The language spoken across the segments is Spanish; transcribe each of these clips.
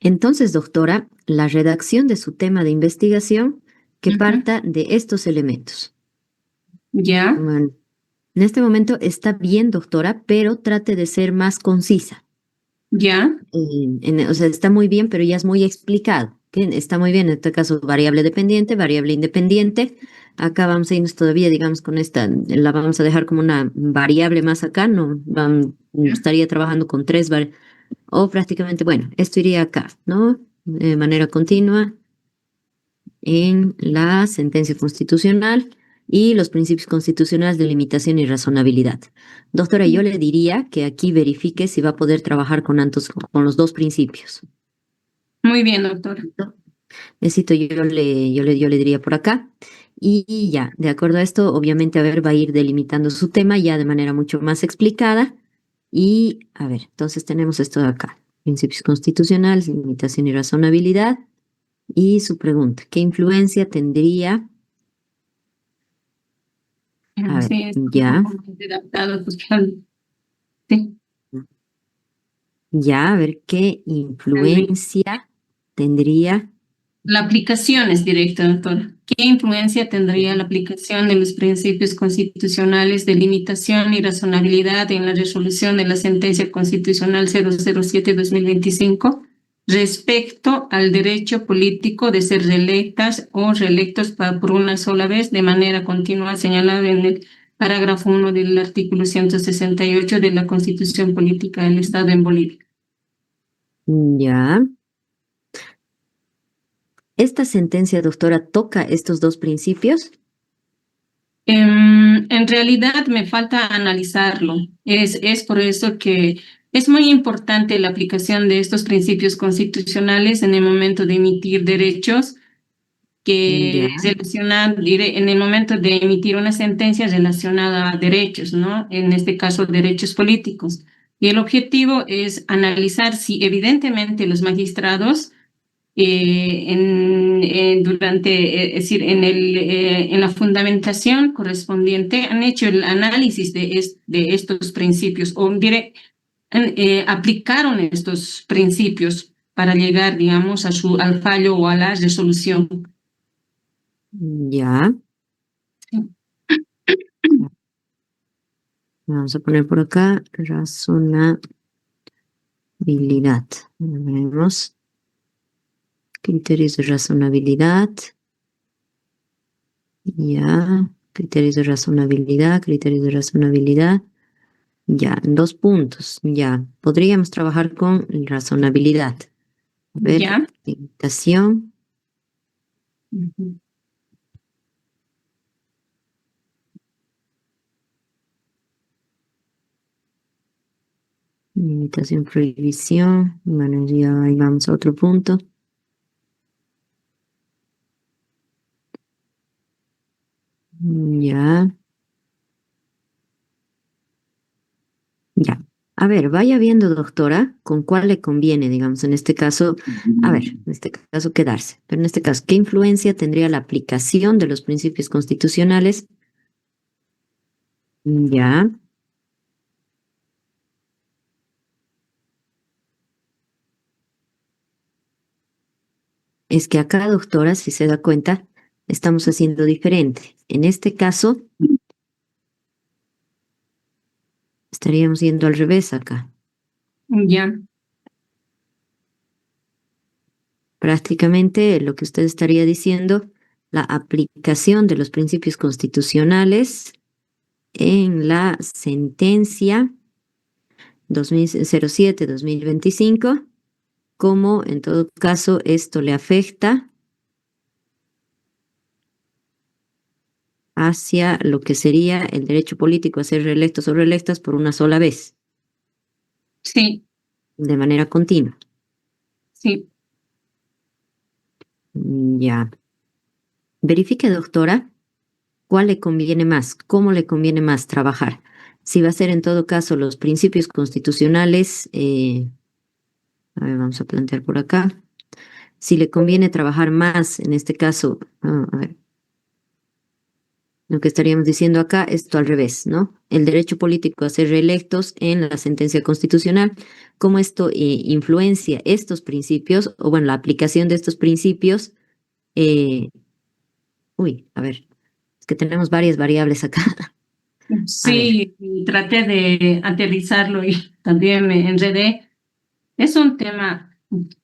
Entonces, doctora, la redacción de su tema de investigación que Ujú. parta de estos elementos. Ya, Bueno, en este momento está bien, doctora, pero trate de ser más concisa. ya, O sea, está muy bien, pero ya es muy explicado. Está muy bien, en este caso, variable dependiente, variable independiente. Acá vamos a irnos todavía, digamos, con esta, la vamos a dejar como una variable más acá, no estaría trabajando con tres variables, o prácticamente, bueno, esto iría acá, ¿no? De manera continua en la sentencia constitucional y los principios constitucionales de limitación y razonabilidad. Doctora, yo le diría que aquí verifique si va a poder trabajar con los dos principios. muy bien, doctora. ¿No? Necesito, yo le diría por acá. Y ya, de acuerdo a esto, obviamente, a ver, va a ir delimitando su tema ya de manera mucho más explicada. Y, a ver, entonces tenemos esto de acá. Principios constitucionales, limitación y razonabilidad. Y su pregunta, ¿qué influencia tendría? A ver, Sí, es un ya, poco más adaptado, pues, sí. ya, a ver qué influencia tendría. La aplicación es directa, doctora. ¿Qué influencia tendría la aplicación de los principios constitucionales de limitación y razonabilidad en la resolución de la sentencia constitucional 007-2025 respecto al derecho político de ser reelectas o reelectos por una sola vez de manera continua señalada en el parágrafo 1 del artículo 168 de la Constitución Política del Estado en Bolivia? Ya. ¿Esta sentencia, doctora, toca estos dos principios? En realidad me falta analizarlo. Es por eso que es muy importante la aplicación de estos principios constitucionales en el momento de emitir derechos que Ya. en el momento de emitir una sentencia relacionada a derechos, ¿no? En este caso, derechos políticos. Y el objetivo es analizar si evidentemente los magistrados es decir, en la fundamentación correspondiente han hecho el análisis de estos principios o aplicaron estos principios para llegar, digamos, al fallo o a la resolución. Ya. Vamos a poner por acá razonabilidad. Veremos. Criterios de razonabilidad. Ya. Criterios de razonabilidad, criterios de razonabilidad. Ya, en dos puntos. Ya. Podríamos trabajar con razonabilidad. A ver, ¿Ya? limitación. Ujú. Limitación, prohibición. Bueno, ya ahí vamos a otro punto. Ya, ya. A ver, vaya viendo, doctora, con cuál le conviene, digamos, en este caso, a ver, en este caso quedarse. Pero en este caso, ¿qué influencia tendría la aplicación de los principios constitucionales? Ya, es que acá, doctora, si se da cuenta, estamos haciendo diferente. En este caso, estaríamos yendo al revés acá. ¿Ya? Prácticamente lo que usted estaría diciendo, la aplicación de los principios constitucionales en la sentencia 2007-2025, cómo en todo caso esto le afecta hacia lo que sería el derecho político a ser reelectos o reelectas por una sola vez, Sí, de manera continua. sí. Ya. Verifique, doctora, cuál le conviene más, cómo le conviene más trabajar. Si va a ser en todo caso los principios constitucionales, a ver, vamos a plantear por acá. Si le conviene trabajar más, en este caso, a ver, Lo que estaríamos diciendo acá es esto al revés, ¿no? El derecho político a ser reelectos en la sentencia constitucional, cómo esto influencia estos principios, o bueno, la aplicación de estos principios. eh, a ver, es que tenemos varias variables acá. A ver, Sí, y traté de aterrizarlo y también me enredé. Es un tema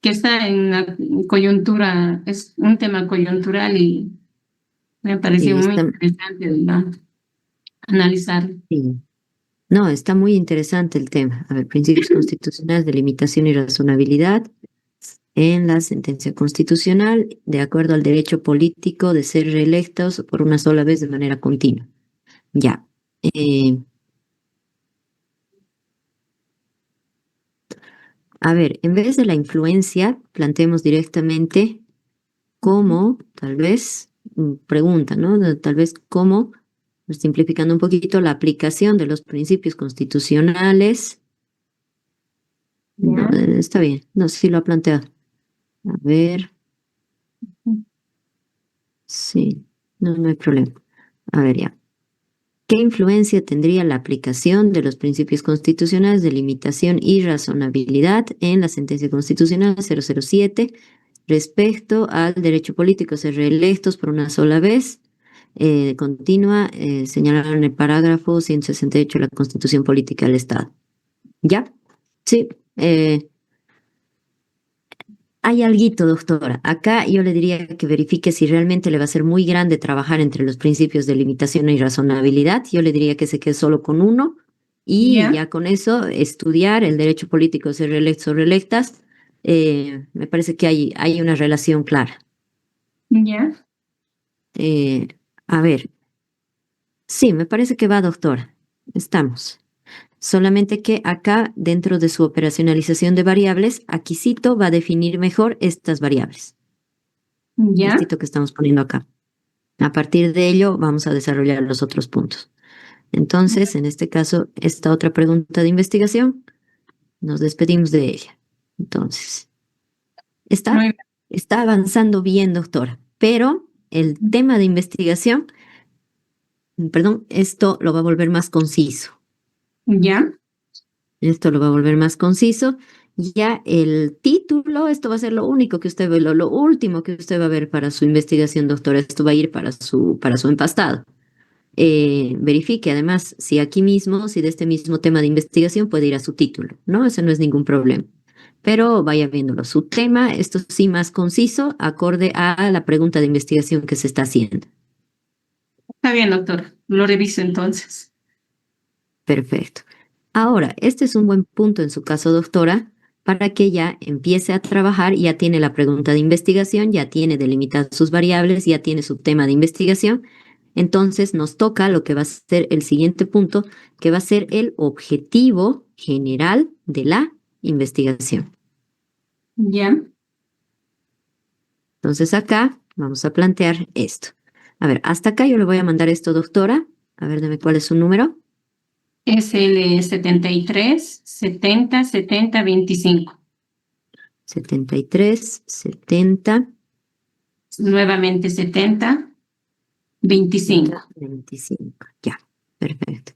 que está en la coyuntura, es un tema coyuntural y me ha parecido sí, muy está, interesante, ¿verdad? Analizarlo. sí. No, está muy interesante el tema. A ver, principios constitucionales de limitación y razonabilidad en la sentencia constitucional, de acuerdo al derecho político de ser reelectos por una sola vez de manera continua. Ya. Eh, a ver, en vez de la influencia, planteemos directamente cómo, tal vez, pregunta, ¿no? Tal vez cómo, simplificando un poquito, la aplicación de los principios constitucionales. No, ¿Ya? está bien, no, sí lo ha planteado. A ver, sí, no, no hay problema. A ver, ya. ¿Qué influencia tendría la aplicación de los principios constitucionales de limitación y razonabilidad en la sentencia constitucional 007 respecto al derecho político a ser reelectos por una sola vez? Continúa señalado en el parágrafo 168 de la Constitución Política del Estado. ¿Ya? Sí. Hay alguito, doctora. Acá yo le diría que verifique si realmente le va a ser muy grande trabajar entre los principios de limitación y razonabilidad. Yo le diría que se quede solo con uno y ¿Ya? ya con eso estudiar el derecho político de ser reelectos o reelectas. Me parece que hay una relación clara. ¿Ya? Eh, a ver, sí, me parece que va, doctora. Estamos. Solamente que acá, dentro de su operacionalización de variables, aquí cito va a definir mejor estas variables. ¿Ya? Listito que estamos poniendo acá. A partir de ello, vamos a desarrollar los otros puntos. Entonces, en este caso, esta otra pregunta de investigación, nos despedimos de ella. Entonces, está, Muy está avanzando bien, doctora, pero el bien. tema de investigación, perdón, esto lo va a volver más conciso. ¿Ya? Esto lo va a volver más conciso. Ya el título, esto va a ser lo único que usted ve, lo último que usted va a ver para su investigación, doctora. Esto va a ir para su empastado. Verifique además si aquí mismo, si de este mismo tema de investigación puede ir a su título, ¿no? Eso no es ningún problema. Pero vaya viéndolo. Su tema, esto sí más conciso, acorde a la pregunta de investigación que se está haciendo. Está bien, doctor. Lo reviso entonces. Perfecto. Ahora, este es un buen punto en su caso, doctora, para que ya empiece a trabajar, ya tiene la pregunta de investigación, ya tiene delimitadas sus variables, ya tiene su tema de investigación. Entonces nos toca lo que va a ser el siguiente punto, que va a ser el objetivo general de la investigación. ¿Ya? Entonces acá vamos a plantear esto. A ver, hasta acá yo le voy a mandar esto, doctora. A ver, dame cuál es su número. Es el 73 70 70 25. 73, 70, Nuevamente 70 25. 25. Ya, perfecto.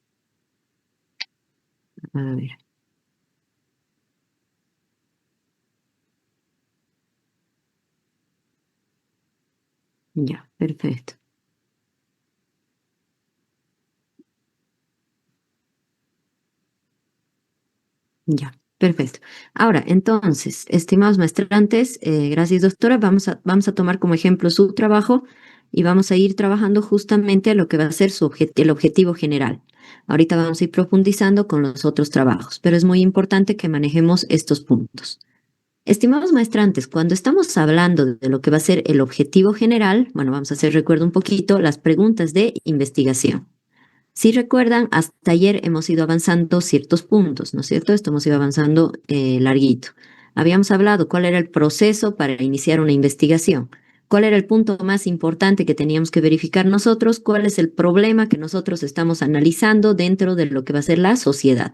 A ver, ya, perfecto. Ya, perfecto. Ahora, entonces, estimados maestrantes, gracias doctora, vamos a tomar como ejemplo su trabajo y vamos a ir trabajando justamente a lo que va a ser el objetivo general. Ahorita vamos a ir profundizando con los otros trabajos, pero es muy importante que manejemos estos puntos. Estimados maestrantes, cuando estamos hablando de lo que va a ser el objetivo general, bueno, vamos a hacer recuerdo un poquito las preguntas de investigación. Si recuerdan, hasta ayer hemos ido avanzando ciertos puntos, ¿no es cierto? Esto hemos ido avanzando larguito. Habíamos hablado cuál era el proceso para iniciar una investigación, cuál era el punto más importante que teníamos que verificar nosotros, cuál es el problema que nosotros estamos analizando dentro de lo que va a ser la sociedad.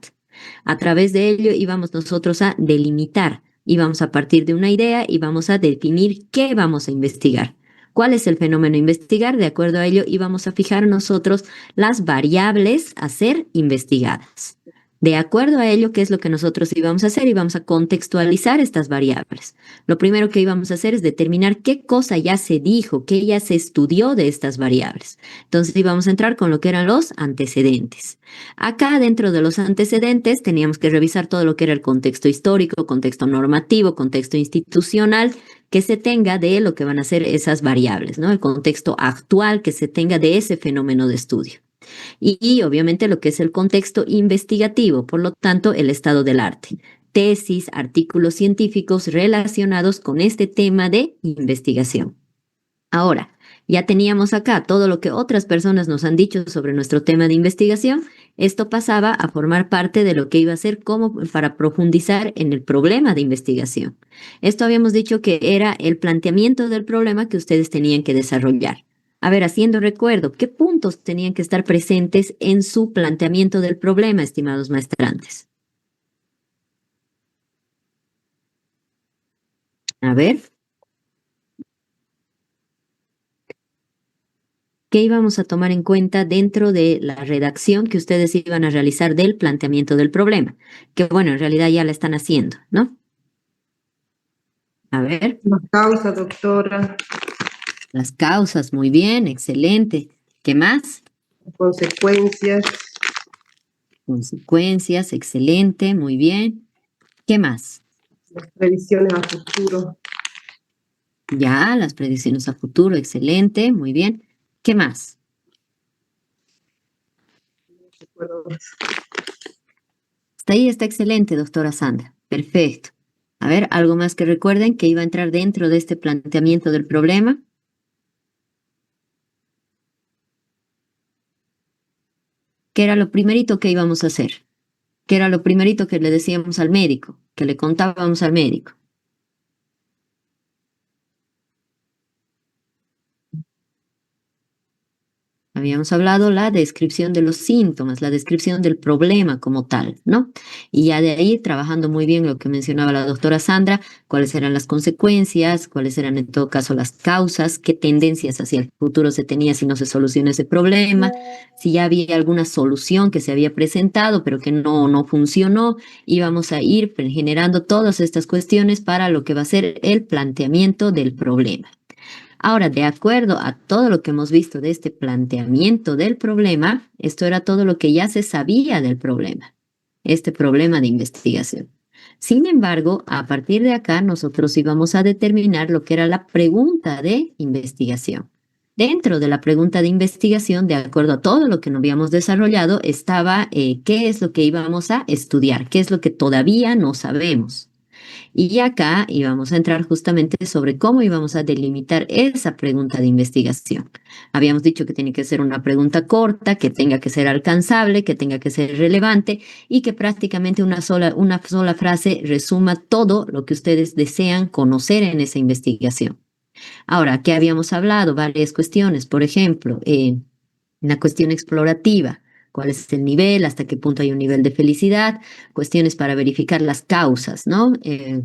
A través de ello íbamos nosotros a delimitar, íbamos a partir de una idea y vamos a definir qué vamos a investigar. ¿Cuál es el fenómeno a investigar? De acuerdo a ello, íbamos a fijar nosotros las variables a ser investigadas. De acuerdo a ello, ¿qué es lo que nosotros íbamos a hacer? Íbamos a contextualizar estas variables. Lo primero que íbamos a hacer es determinar qué cosa ya se dijo, qué ya se estudió de estas variables. Entonces íbamos a entrar con lo que eran los antecedentes. Acá, dentro de los antecedentes, teníamos que revisar todo lo que era el contexto histórico, contexto normativo, contexto institucional, que se tenga de lo que van a ser esas variables, ¿no? El contexto actual que se tenga de ese fenómeno de estudio. Y obviamente lo que es el contexto investigativo, por lo tanto, el estado del arte. Tesis, artículos científicos relacionados con este tema de investigación. Ahora, ya teníamos acá todo lo que otras personas nos han dicho sobre nuestro tema de investigación. Esto pasaba a formar parte de lo que iba a ser como para profundizar en el problema de investigación. Esto habíamos dicho que era el planteamiento del problema que ustedes tenían que desarrollar. A ver, haciendo recuerdo, ¿qué puntos tenían que estar presentes en su planteamiento del problema, estimados maestrantes? A ver. ¿Qué íbamos a tomar en cuenta dentro de la redacción que ustedes iban a realizar del planteamiento del problema? Que bueno, en realidad ya la están haciendo, ¿no? A ver. La causa, doctora. Las causas, muy bien, excelente. ¿Qué más? Consecuencias. Consecuencias, excelente, muy bien. ¿Qué más? Las previsiones a futuro. Ya, las predicciones a futuro, excelente, muy bien. ¿Qué más? Hasta ahí está excelente, doctora Sandra. Perfecto. A ver, ¿algo más que recuerden que iba a entrar dentro de este planteamiento del problema? ¿Qué era lo primerito que íbamos a hacer? ¿Qué era lo primerito que le decíamos al médico? Que le contábamos al médico. Habíamos hablado la descripción de los síntomas, la descripción del problema como tal, ¿no? Y ya de ahí, trabajando muy bien lo que mencionaba la doctora Sandra, cuáles eran las consecuencias, cuáles eran en todo caso las causas, qué tendencias hacia el futuro se tenía si no se soluciona ese problema, si ya había alguna solución que se había presentado pero que no funcionó, íbamos a ir generando todas estas cuestiones para lo que va a ser el planteamiento del problema. Ahora, de acuerdo a todo lo que hemos visto de este planteamiento del problema, esto era todo lo que ya se sabía del problema, este problema de investigación. Sin embargo, a partir de acá, nosotros íbamos a determinar lo que era la pregunta de investigación. Dentro de la pregunta de investigación, de acuerdo a todo lo que nos habíamos desarrollado, estaba qué es lo que íbamos a estudiar, qué es lo que todavía no sabemos. Y acá íbamos a entrar justamente sobre cómo íbamos a delimitar esa pregunta de investigación. Habíamos dicho que tiene que ser una pregunta corta, que tenga que ser alcanzable, que tenga que ser relevante y que prácticamente una sola frase resuma todo lo que ustedes desean conocer en esa investigación. Ahora, ¿qué habíamos hablado? Varias cuestiones. Por ejemplo, una cuestión explorativa. ¿Cuál es el nivel? ¿Hasta qué punto hay un nivel de felicidad? Cuestiones para verificar las causas, ¿no?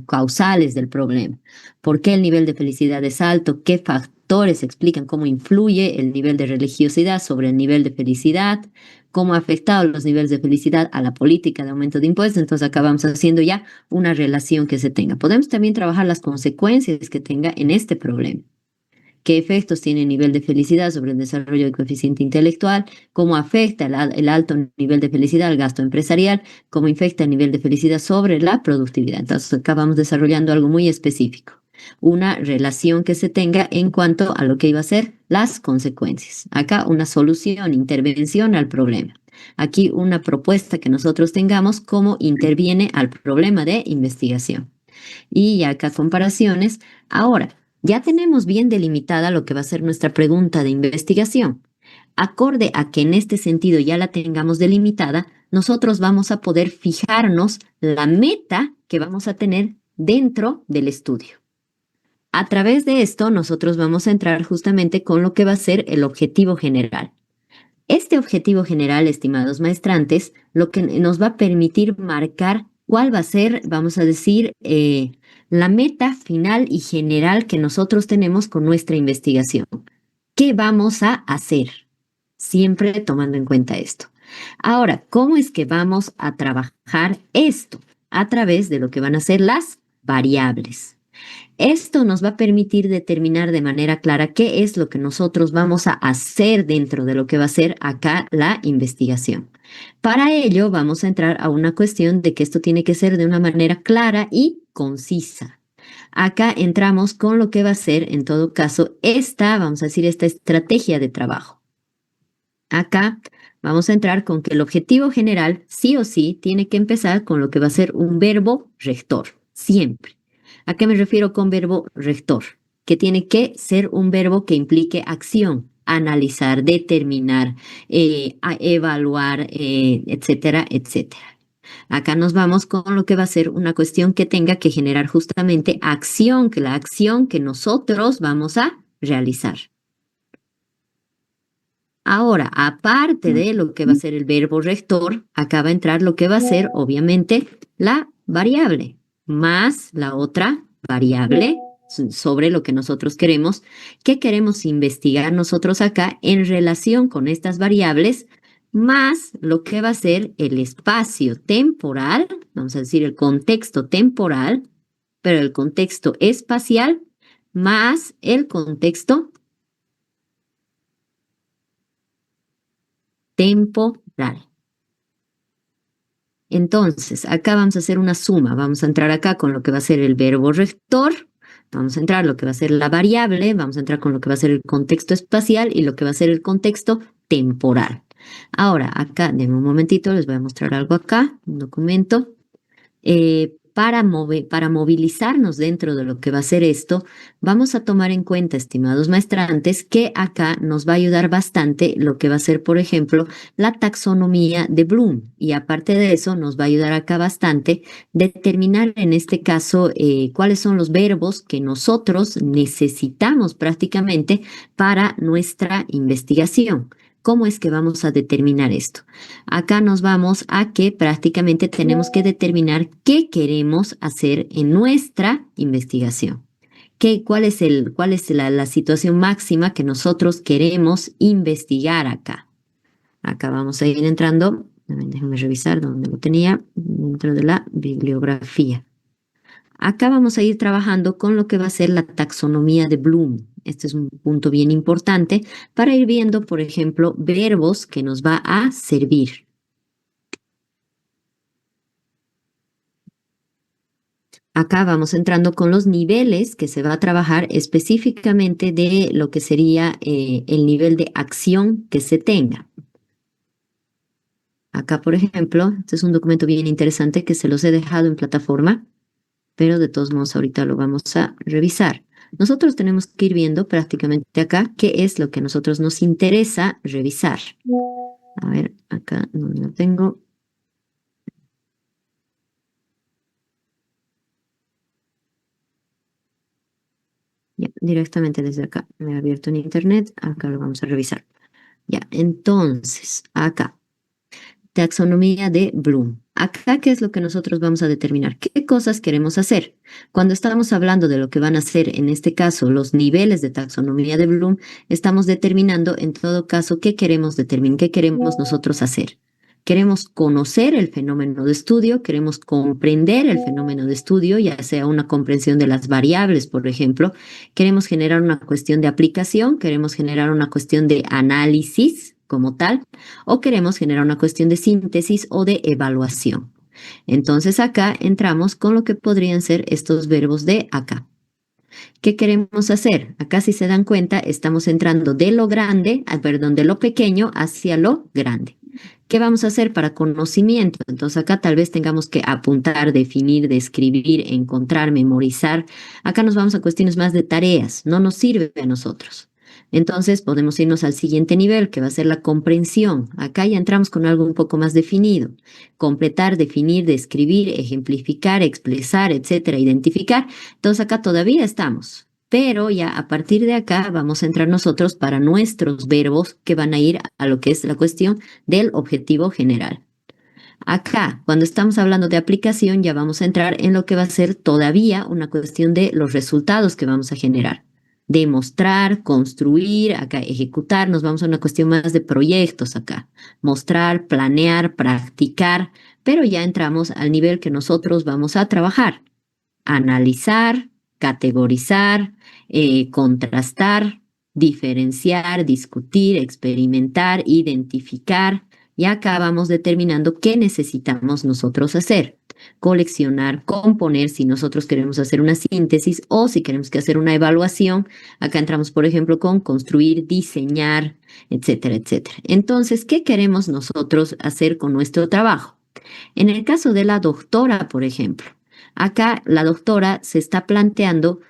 Causales del problema. ¿Por qué el nivel de felicidad es alto? ¿Qué factores explican cómo influye el nivel de religiosidad sobre el nivel de felicidad? ¿Cómo ha afectado los niveles de felicidad a la política de aumento de impuestos? Entonces acá vamos haciendo ya una relación que se tenga. Podemos también trabajar las consecuencias que tenga en este problema. ¿Qué efectos tiene el nivel de felicidad sobre el desarrollo del coeficiente intelectual? ¿Cómo afecta el alto nivel de felicidad al gasto empresarial? ¿Cómo afecta el nivel de felicidad sobre la productividad? Entonces, acá vamos desarrollando algo muy específico. Una relación que se tenga en cuanto a lo que iba a ser las consecuencias. Acá una solución, intervención al problema. Aquí una propuesta que nosotros tengamos cómo interviene al problema de investigación. Y acá comparaciones. Ahora, ya tenemos bien delimitada lo que va a ser nuestra pregunta de investigación. Acorde a que en este sentido ya la tengamos delimitada, nosotros vamos a poder fijarnos la meta que vamos a tener dentro del estudio. A través de esto, nosotros vamos a entrar justamente con lo que va a ser el objetivo general. Este objetivo general, estimados maestrantes, lo que nos va a permitir marcar cuál va a ser, vamos a decir, la meta final y general que nosotros tenemos con nuestra investigación. ¿Qué vamos a hacer? Siempre tomando en cuenta esto. Ahora, ¿cómo es que vamos a trabajar esto? A través de lo que van a ser las variables. Esto nos va a permitir determinar de manera clara qué es lo que nosotros vamos a hacer dentro de lo que va a ser acá la investigación. Para ello vamos a entrar a una cuestión de que esto tiene que ser de una manera clara y concisa. Acá entramos con lo que va a ser, en todo caso, vamos a decir, esta estrategia de trabajo. Acá vamos a entrar con que el objetivo general, sí o sí, tiene que empezar con lo que va a ser un verbo rector, siempre. ¿A qué me refiero con verbo rector? Que tiene que ser un verbo que implique acción, analizar, determinar, evaluar, etcétera, etcétera. Acá nos vamos con lo que va a ser una cuestión que tenga que generar justamente acción, que la acción que nosotros vamos a realizar. Ahora, aparte de lo que va a ser el verbo rector, acá va a entrar lo que va a ser, obviamente, la variable, más la otra variable sobre lo que nosotros queremos. ¿Qué queremos investigar nosotros acá en relación con estas variables? Más lo que va a ser el espacio temporal, vamos a decir el contexto temporal, pero el contexto espacial, más el contexto temporal. Entonces, acá vamos a hacer una suma. Vamos a entrar acá con lo que va a ser el verbo rector. Vamos a entrar lo que va a ser la variable. Vamos a entrar con lo que va a ser el contexto espacial y lo que va a ser el contexto temporal. Ahora, acá, denme un momentito, les voy a mostrar algo acá, un documento. Para movilizarnos dentro de lo que va a ser esto, vamos a tomar en cuenta, estimados maestrantes, que acá nos va a ayudar bastante lo que va a ser, por ejemplo, la taxonomía de Bloom. Y aparte de eso, nos va a ayudar acá bastante determinar en este caso cuáles son los verbos que nosotros necesitamos prácticamente para nuestra investigación. ¿Cómo es que vamos a determinar esto? Acá nos vamos a que prácticamente tenemos que determinar qué queremos hacer en nuestra investigación. ¿Cuál es la situación máxima que nosotros queremos investigar acá? Acá vamos a ir entrando, déjenme revisar dónde lo tenía, dentro de la bibliografía. Acá vamos a ir trabajando con lo que va a ser la taxonomía de Bloom. Este es un punto bien importante para ir viendo, por ejemplo, verbos que nos va a servir. Acá vamos entrando con los niveles que se va a trabajar específicamente de lo que sería el nivel de acción que se tenga. Acá, por ejemplo, este es un documento bien interesante que se los he dejado en plataforma, pero de todos modos ahorita lo vamos a revisar. Nosotros tenemos que ir viendo prácticamente acá qué es lo que a nosotros nos interesa revisar. A ver, acá donde lo tengo. Ya, directamente desde acá. Me he abierto en internet. Acá lo vamos a revisar. Ya, entonces, acá. Taxonomía de Bloom. Acá, ¿qué es lo que nosotros vamos a determinar? ¿Qué cosas queremos hacer? Cuando estamos hablando de lo que van a ser, en este caso, los niveles de taxonomía de Bloom, estamos determinando, en todo caso, qué queremos determinar, qué queremos nosotros hacer. Queremos conocer el fenómeno de estudio, queremos comprender el fenómeno de estudio, ya sea una comprensión de las variables, por ejemplo. Queremos generar una cuestión de aplicación, queremos generar una cuestión de análisis como tal, o queremos generar una cuestión de síntesis o de evaluación. Entonces acá entramos con lo que podrían ser estos verbos de acá. ¿Qué queremos hacer? Acá, si se dan cuenta, estamos entrando de lo grande, de lo pequeño hacia lo grande. ¿Qué vamos a hacer para conocimiento? Entonces acá tal vez tengamos que apuntar, definir, describir, encontrar, memorizar. Acá nos vamos a cuestiones más de tareas, no nos sirve a nosotros. Entonces podemos irnos al siguiente nivel, que va a ser la comprensión. Acá ya entramos con algo un poco más definido. Completar, definir, describir, ejemplificar, expresar, etcétera, identificar. Entonces acá todavía estamos. Pero ya a partir de acá vamos a entrar nosotros para nuestros verbos que van a ir a lo que es la cuestión del objetivo general. Acá, cuando estamos hablando de aplicación, ya vamos a entrar en lo que va a ser todavía una cuestión de los resultados que vamos a generar. Demostrar, construir, acá ejecutar, nos vamos a una cuestión más de proyectos acá. Mostrar, planear, practicar, pero ya entramos al nivel que nosotros vamos a trabajar. Analizar, categorizar, contrastar, diferenciar, discutir, experimentar, identificar. Y acá vamos determinando qué necesitamos nosotros hacer. Coleccionar, componer, si nosotros queremos hacer una síntesis o si queremos que hacer una evaluación. Acá entramos, por ejemplo, con construir, diseñar, etcétera, etcétera. Entonces, ¿qué queremos nosotros hacer con nuestro trabajo? En el caso de la doctora, por ejemplo, acá la doctora se está planteando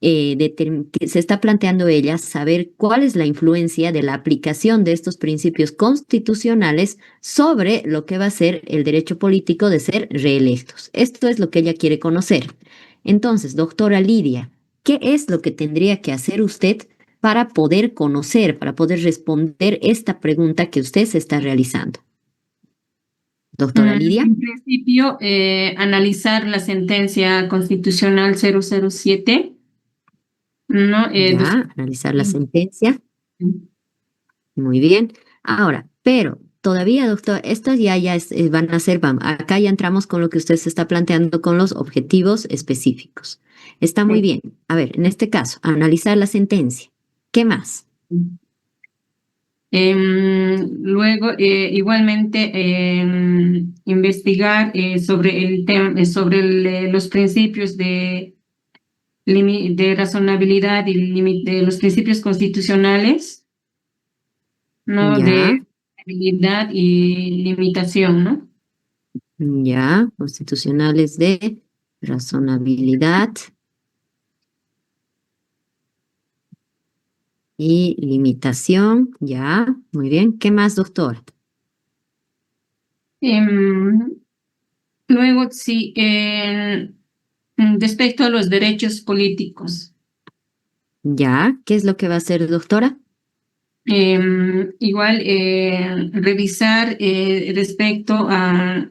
se está planteando ella saber cuál es la influencia de la aplicación de estos principios constitucionales sobre lo que va a ser el derecho político de ser reelectos. Esto es lo que ella quiere conocer. Entonces, doctora Lidia, ¿qué es lo que tendría que hacer usted para poder conocer, para poder responder esta pregunta que usted se está realizando? Doctora Lidia. En principio, analizar la sentencia constitucional 007, ¿no? Ya, analizar la sentencia. Muy bien. Ahora, pero todavía, doctor, estas van a ser, acá ya entramos con lo que usted se está planteando con los objetivos específicos. Está muy bien. A ver, en este caso, analizar la sentencia. ¿Qué más? Luego, igualmente, investigar sobre el tema, los principios de razonabilidad y de los principios constitucionales, ¿no? Ya, De habilidad y limitación, ¿no? ya, constitucionales de razonabilidad y limitación. Ya, muy bien. ¿Qué más, doctor? Em, Luego, sí, respecto a los derechos políticos. Ya, ¿qué es lo que va a hacer, doctora? Igual revisar respecto a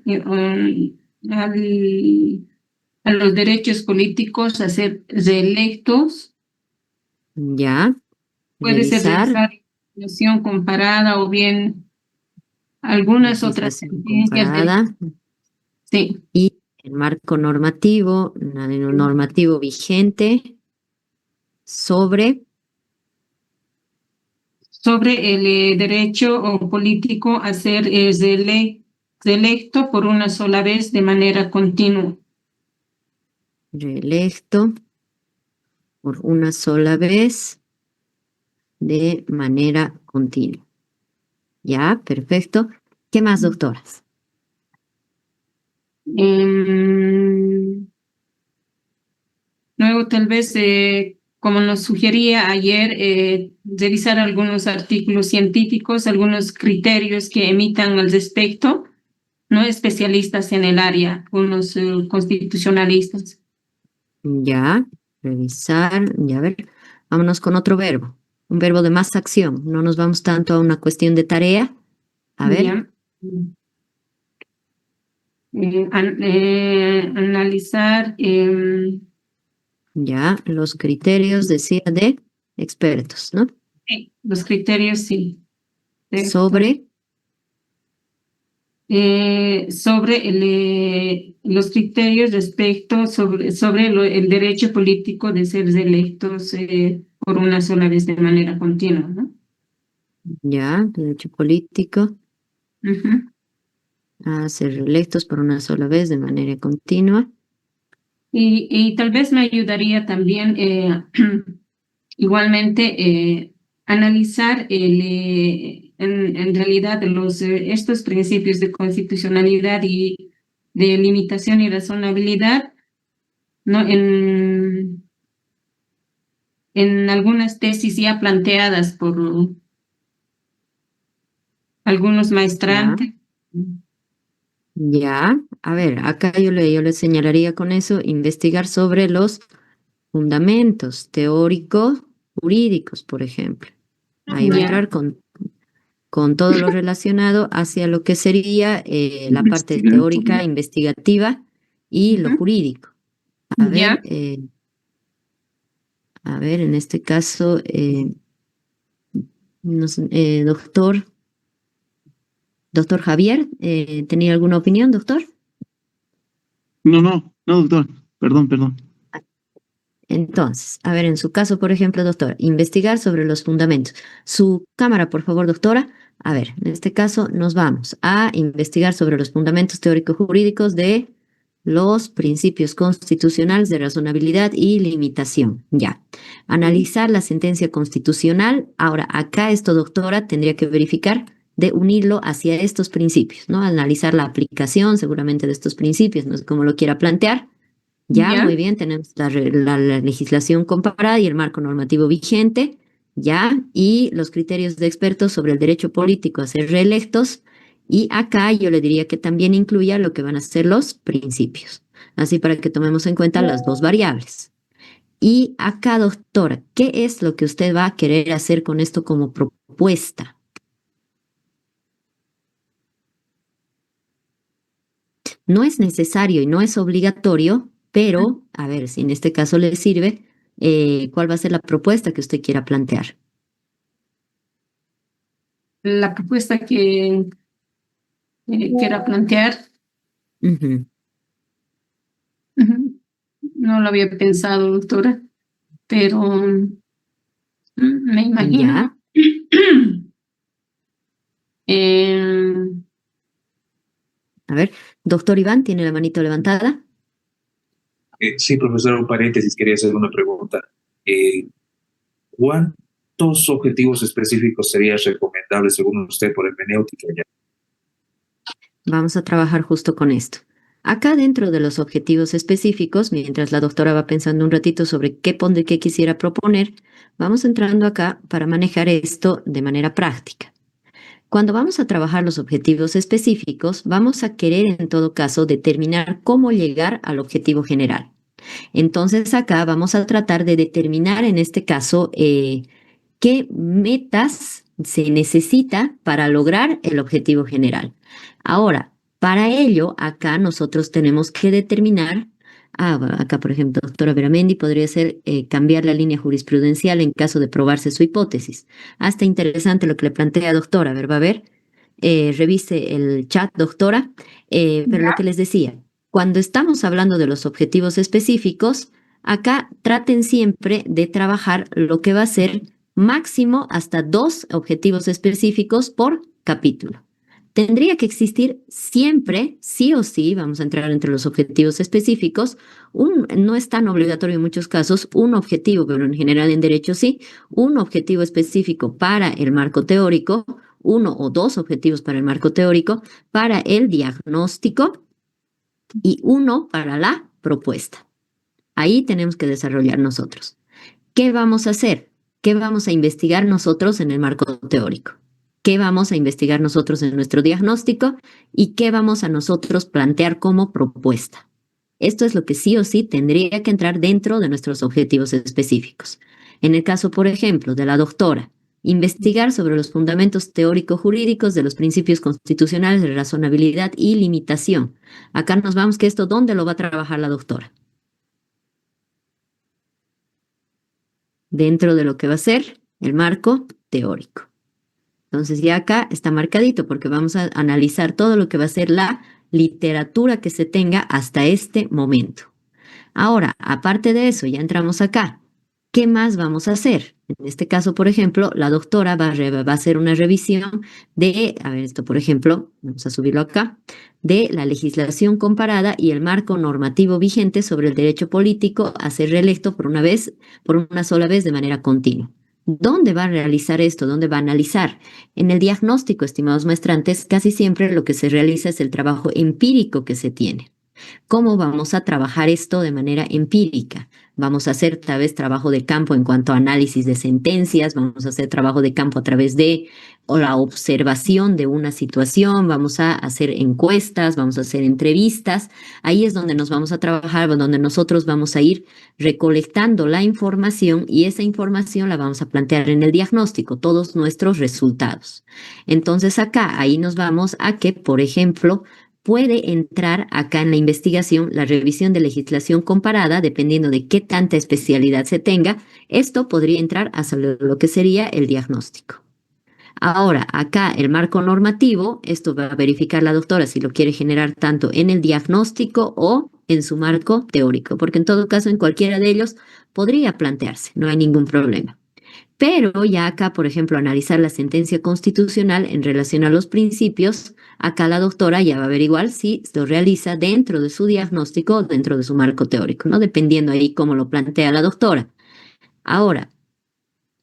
los derechos políticos a ser reelectos. Ya, Puede ser revisar. revisar información comparada o bien algunas otras Legislación sentencias comparada sí, y el marco normativo, normativo vigente sobre, sobre el derecho o político a ser reelecto por una sola vez de manera continua. reelecto por una sola vez de manera continua. Ya, perfecto. ¿Qué más, doctoras? Luego, tal vez, como nos sugería ayer, revisar algunos artículos científicos, algunos criterios que emitan al respecto, no especialistas en el área, unos constitucionalistas. Ya, revisar, ya ver, vámonos con otro verbo, un verbo de más acción, no nos vamos tanto a una cuestión de tarea. A ver, Ya. Analizar, ya, los criterios, decía, de expertos, ¿no? sí, los criterios, sí. Sobre, Sobre los criterios respecto sobre el derecho político de ser electos por una sola vez de manera continua, ¿no? ya, derecho político, Ujú. a ser reelectos por una sola vez de manera continua. Y tal vez me ayudaría también igualmente analizar en realidad estos principios de constitucionalidad y de limitación y razonabilidad, ¿no? En algunas tesis ya planteadas por algunos Ya, maestrantes. ya, a ver, acá yo le señalaría con eso, investigar sobre los fundamentos teóricos jurídicos, por ejemplo. Ahí va a Ya. entrar con con todo lo relacionado hacia lo que sería la parte teórica, investigativa y lo Ujú. jurídico. Ya. A ver, en este caso, doctor Javier, ¿tenía alguna opinión, doctor? No, doctor. Perdón. Entonces, a ver, en su caso, por ejemplo, doctor, investigar sobre los fundamentos. Su cámara, por favor, doctora. A ver, en este caso nos vamos a investigar sobre los fundamentos teórico-jurídicos de los principios constitucionales de razonabilidad y limitación. Ya. Analizar la sentencia constitucional. Ahora, acá esto, doctora, tendría que verificar de unirlo hacia estos principios, ¿no? Analizar la aplicación seguramente de estos principios, no sé cómo lo quiera plantear. Ya, Ya. muy bien, tenemos la legislación comparada y el marco normativo vigente, ya, y los criterios de expertos sobre el derecho político a ser reelectos, y acá yo le diría que también incluya lo que van a ser los principios, así para que tomemos en cuenta las dos variables. Y acá, doctora, ¿qué es lo que usted va a querer hacer con esto como propuesta? No es necesario y no es obligatorio, pero a ver si en este caso le sirve, ¿cuál va a ser la propuesta que usted quiera plantear? La propuesta que quiera plantear, Ujú. ujú, no lo había pensado, doctora, pero me Ya, imagino em, a ver, doctor Iván, ¿tiene la manito levantada? Sí, profesor, un paréntesis, quería hacer una pregunta. ¿Cuántos objetivos específicos sería recomendable, según usted, por hermenéutica? Vamos a trabajar justo con esto. Acá dentro de los objetivos específicos, mientras la doctora va pensando un ratito sobre qué quisiera proponer, vamos entrando acá para manejar esto de manera práctica. Cuando vamos a trabajar los objetivos específicos, vamos a querer en todo caso determinar cómo llegar al objetivo general. Entonces acá vamos a tratar de determinar en este caso qué metas se necesita para lograr el objetivo general. Ahora, para ello, acá nosotros tenemos que determinar, acá por ejemplo, doctora Veramendi, podría ser cambiar la línea jurisprudencial en caso de probarse su hipótesis. Hasta interesante lo que le plantea, doctora, a ver, va a ver, revise el chat, doctora, pero lo que les decía, cuando estamos hablando de los objetivos específicos, acá traten siempre de trabajar lo que va a ser máximo hasta 2 objetivos específicos por capítulo. Tendría que existir siempre, sí o sí, vamos a entrar entre los objetivos específicos, no es tan obligatorio en muchos casos, un objetivo, pero en general en derecho sí, un objetivo específico para el marco teórico, 1 o 2 objetivos para el marco teórico, para el diagnóstico y 1 para la propuesta. Ahí tenemos que desarrollar nosotros. ¿Qué vamos a hacer? ¿Qué vamos a investigar nosotros en el marco teórico? ¿Qué vamos a investigar nosotros en nuestro diagnóstico? ¿Y qué vamos a nosotros plantear como propuesta? Esto es lo que sí o sí tendría que entrar dentro de nuestros objetivos específicos. En el caso, por ejemplo, de la doctora, investigar sobre los fundamentos teórico-jurídicos de los principios constitucionales de razonabilidad y limitación. Acá nos vamos que esto, ¿dónde lo va a trabajar la doctora? Dentro de lo que va a ser el marco teórico. Entonces ya acá está marcadito porque vamos a analizar todo lo que va a ser la literatura que se tenga hasta este momento. Ahora, aparte de eso, ya entramos acá. ¿Qué más vamos a hacer? En este caso, por ejemplo, la doctora va a hacer una revisión de, a ver, esto por ejemplo, vamos a subirlo acá, de la legislación comparada y el marco normativo vigente sobre el derecho político a ser reelecto por una sola vez de manera continua. ¿Dónde va a realizar esto? ¿Dónde va a analizar? En el diagnóstico, estimados muestrantes, casi siempre lo que se realiza es el trabajo empírico que se tiene. ¿Cómo vamos a trabajar esto de manera empírica? vamos a hacer tal vez trabajo de campo en cuanto a análisis de sentencias, vamos a hacer trabajo de campo a través de o la observación de una situación, vamos a hacer encuestas, vamos a hacer entrevistas. Ahí es donde nos vamos a trabajar, donde nosotros vamos a ir recolectando la información y esa información la vamos a plantear en el diagnóstico, todos nuestros resultados. Entonces acá, ahí nos vamos a que, por ejemplo, puede entrar acá en la investigación la revisión de legislación comparada, dependiendo de qué tanta especialidad se tenga. Esto podría entrar a lo que sería el diagnóstico. Ahora, acá el marco normativo, esto va a verificar la doctora si lo quiere generar tanto en el diagnóstico o en su marco teórico, porque en todo caso en cualquiera de ellos podría plantearse, no hay ningún problema. Pero ya acá, por ejemplo, analizar la sentencia constitucional en relación a los principios, acá la doctora ya va a averiguar si lo realiza dentro de su diagnóstico o dentro de su marco teórico, ¿no? Dependiendo ahí cómo lo plantea la doctora. Ahora,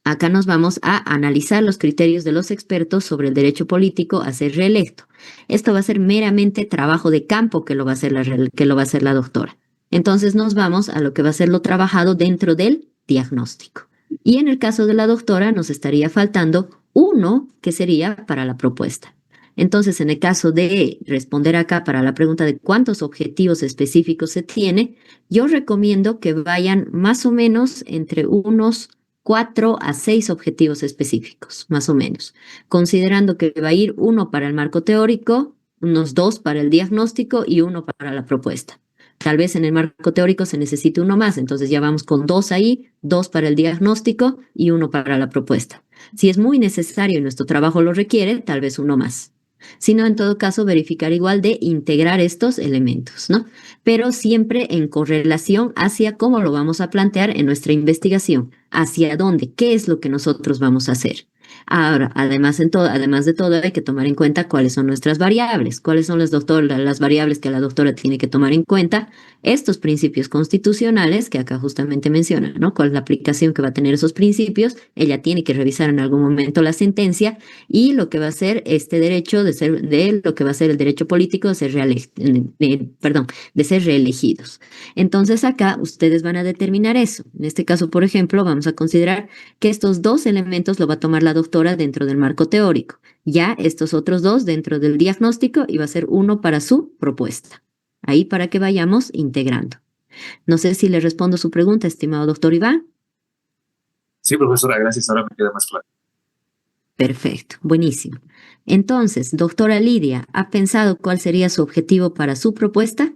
acá nos vamos a analizar los criterios de los expertos sobre el derecho político a ser reelecto. Esto va a ser meramente trabajo de campo que lo va a hacer la doctora. Entonces nos vamos a lo que va a ser lo trabajado dentro del diagnóstico. Y en el caso de la doctora nos estaría faltando uno que sería para la propuesta. Entonces, en el caso de responder acá para la pregunta de cuántos objetivos específicos se tiene, yo recomiendo que vayan más o menos entre unos 4 a 6 objetivos específicos, más o menos, considerando que va a ir uno para el marco teórico, unos 2 para el diagnóstico y uno para la propuesta. Tal vez en el marco teórico se necesite uno más, entonces ya vamos con 2 ahí, 2 para el diagnóstico y uno para la propuesta. Si es muy necesario y nuestro trabajo lo requiere, tal vez uno más. Si no, en todo caso, verificar igual de integrar estos elementos, ¿no? Pero siempre en correlación hacia cómo lo vamos a plantear en nuestra investigación, hacia dónde, qué es lo que nosotros vamos a hacer. Ahora, además de todo, hay que tomar en cuenta cuáles son nuestras variables, cuáles son las variables que la doctora tiene que tomar en cuenta, estos principios constitucionales que acá justamente menciona, ¿no? ¿Cuál es la aplicación que va a tener esos principios? Ella tiene que revisar en algún momento la sentencia y lo que va a ser este derecho lo que va a ser el derecho político de ser reelegidos. Entonces acá ustedes van a determinar eso. En este caso, por ejemplo, vamos a considerar que estos 2 elementos lo va a tomar la doctora dentro del marco teórico, ya estos otros 2 dentro del diagnóstico y va a ser uno para su propuesta. Ahí para que vayamos integrando. No sé si le respondo su pregunta, estimado doctor Iván. Sí, profesora, gracias. Ahora me queda más claro. Perfecto, buenísimo. Entonces, doctora Lidia, ¿ha pensado cuál sería su objetivo para su propuesta?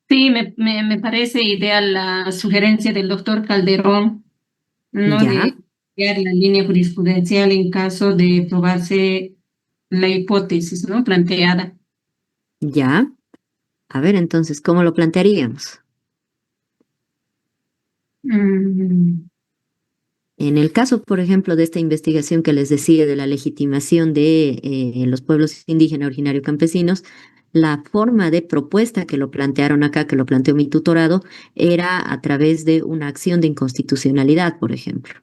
Sí, me parece ideal la sugerencia del doctor Calderón, ¿no? Ya. De crear la línea jurisprudencial en caso de probarse la hipótesis, ¿no? Planteada. Ya. A ver, entonces, ¿cómo lo plantearíamos? Mm, En el caso, por ejemplo, de esta investigación que les decía de la legitimación de los pueblos indígenas originarios campesinos, la forma de propuesta que lo plantearon acá, que lo planteó mi tutorado, era a través de una acción de inconstitucionalidad, por ejemplo.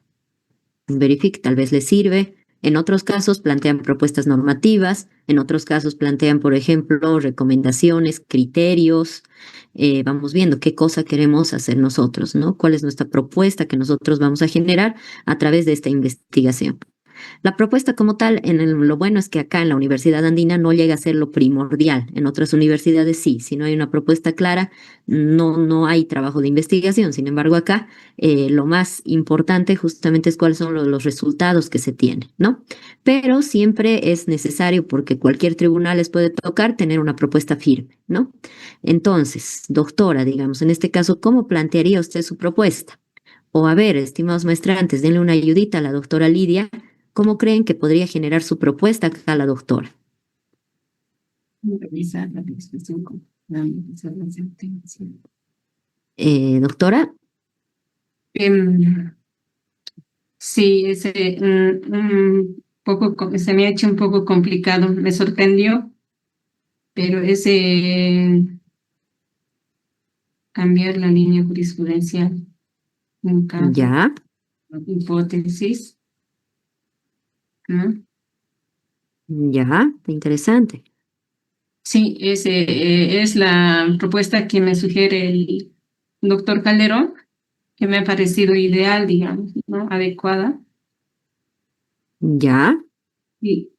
Verifique, tal vez les sirve. En otros casos plantean propuestas normativas, en otros casos plantean, por ejemplo, recomendaciones, criterios. Vamos viendo qué cosa queremos hacer nosotros, ¿no? ¿Cuál es nuestra propuesta que nosotros vamos a generar a través de esta investigación? La propuesta como tal, lo bueno es que acá en la Universidad Andina no llega a ser lo primordial. En otras universidades sí, si no hay una propuesta clara, no hay trabajo de investigación. Sin embargo, acá lo más importante justamente es cuáles son los resultados que se tienen, ¿no? Pero siempre es necesario, porque cualquier tribunal les puede tocar, tener una propuesta firme, ¿no? Entonces, doctora, digamos, en este caso, ¿cómo plantearía usted su propuesta? O a ver, estimados maestrantes, denle una ayudita a la doctora Lidia. ¿Cómo creen que podría generar su propuesta acá la doctora? revisar la discusión con revisar la sentencia. Doctora, Sí, se me ha hecho un poco complicado, me sorprendió, pero cambiar la línea jurisprudencial en caso ya, de hipótesis, ¿no? ya, interesante. Sí, es la propuesta que me sugiere el doctor Calderón, que me ha parecido ideal, digamos, ¿no? Adecuada. ¿Ya? Y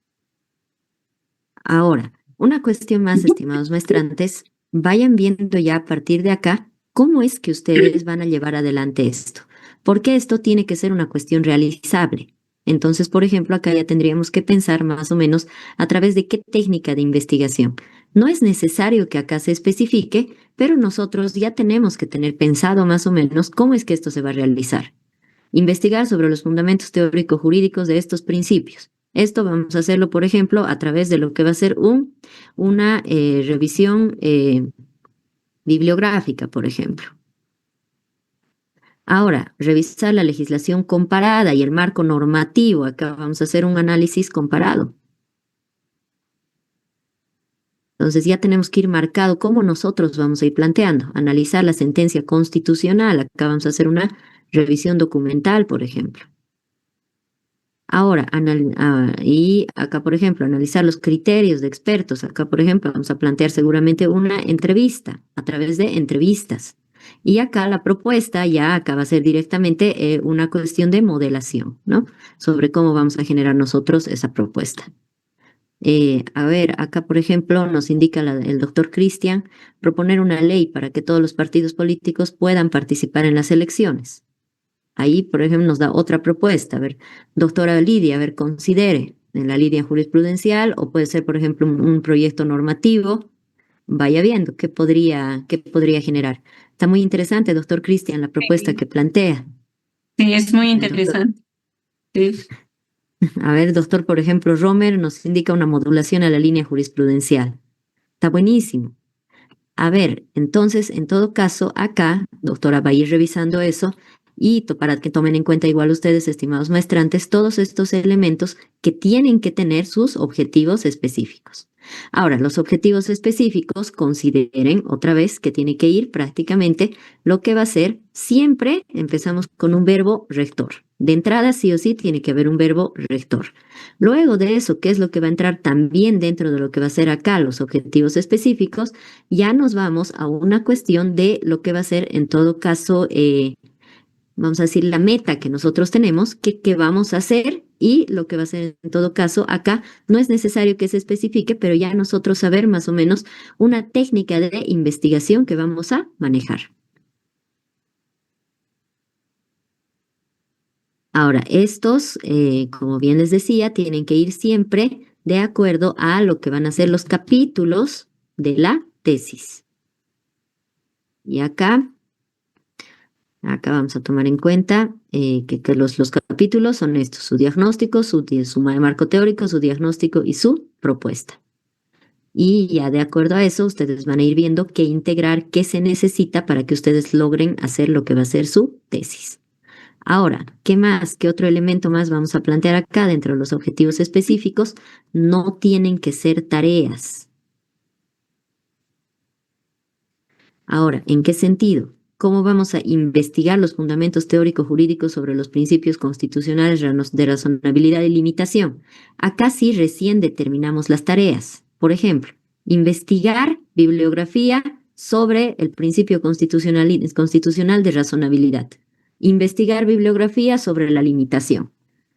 Ahora, una cuestión más, estimados maestrantes, vayan viendo ya a partir de acá cómo es que ustedes van a llevar adelante esto, porque esto tiene que ser una cuestión realizable. Entonces, por ejemplo, acá ya tendríamos que pensar más o menos a través de qué técnica de investigación. No es necesario que acá se especifique, pero nosotros ya tenemos que tener pensado más o menos cómo es que esto se va a realizar. Investigar sobre los fundamentos teórico-jurídicos de estos principios. Esto vamos a hacerlo, por ejemplo, a través de lo que va a ser una revisión bibliográfica, por ejemplo. Ahora, revisar la legislación comparada y el marco normativo. Acá vamos a hacer un análisis comparado. Entonces ya tenemos que ir marcado cómo nosotros vamos a ir planteando. Analizar la sentencia constitucional. Acá vamos a hacer una revisión documental, por ejemplo. Ahora, y acá, por ejemplo, analizar los criterios de expertos. Acá, por ejemplo, vamos a plantear seguramente una entrevista a través de entrevistas. Y acá la propuesta ya acá va a ser directamente una cuestión de modelación, ¿no? Sobre cómo vamos a generar nosotros esa propuesta. A ver, acá, por ejemplo, nos indica el doctor Cristian proponer una ley para que todos los partidos políticos puedan participar en las elecciones. Ahí, por ejemplo, nos da otra propuesta. A ver, doctora Lidia, a ver, considere en la línea jurisprudencial o puede ser, por ejemplo, un proyecto normativo. Vaya viendo qué podría generar. Está muy interesante, doctor Cristian, la propuesta que plantea. sí, es muy El doctor, interesante. Sí. a ver, doctor, por ejemplo, Romer nos indica una modulación a la línea jurisprudencial. Está buenísimo. A ver, entonces, en todo caso, acá, doctora, va a ir revisando eso y para que tomen en cuenta igual ustedes, estimados maestrantes, todos estos elementos que tienen que tener sus objetivos específicos. Ahora, los objetivos específicos, consideren otra vez que tiene que ir prácticamente lo que va a ser, siempre empezamos con un verbo rector. De entrada, sí o sí, tiene que haber un verbo rector. Luego de eso, ¿qué es lo que va a entrar también dentro de lo que va a ser acá los objetivos específicos? Ya nos vamos a una cuestión de lo que va a ser en todo caso, vamos a decir, la meta que nosotros tenemos, qué vamos a hacer y lo que va a ser en todo caso acá. No es necesario que se especifique, pero ya nosotros saber más o menos una técnica de investigación que vamos a manejar. Ahora, estos, como bien les decía, tienen que ir siempre de acuerdo a lo que van a ser los capítulos de la tesis. Y acá vamos a tomar en cuenta que los capítulos son estos, su diagnóstico, su marco teórico, su diagnóstico y su propuesta. Y ya de acuerdo a eso, ustedes van a ir viendo qué integrar, qué se necesita para que ustedes logren hacer lo que va a ser su tesis. Ahora, ¿qué más? ¿Qué otro elemento más vamos a plantear acá dentro de los objetivos específicos? No tienen que ser tareas. Ahora, ¿en qué sentido? ¿Cómo vamos a investigar los fundamentos teórico-jurídicos sobre los principios constitucionales de razonabilidad y limitación? Acá sí recién determinamos las tareas. Por ejemplo, investigar bibliografía sobre el principio constitucional de razonabilidad. Investigar bibliografía sobre la limitación.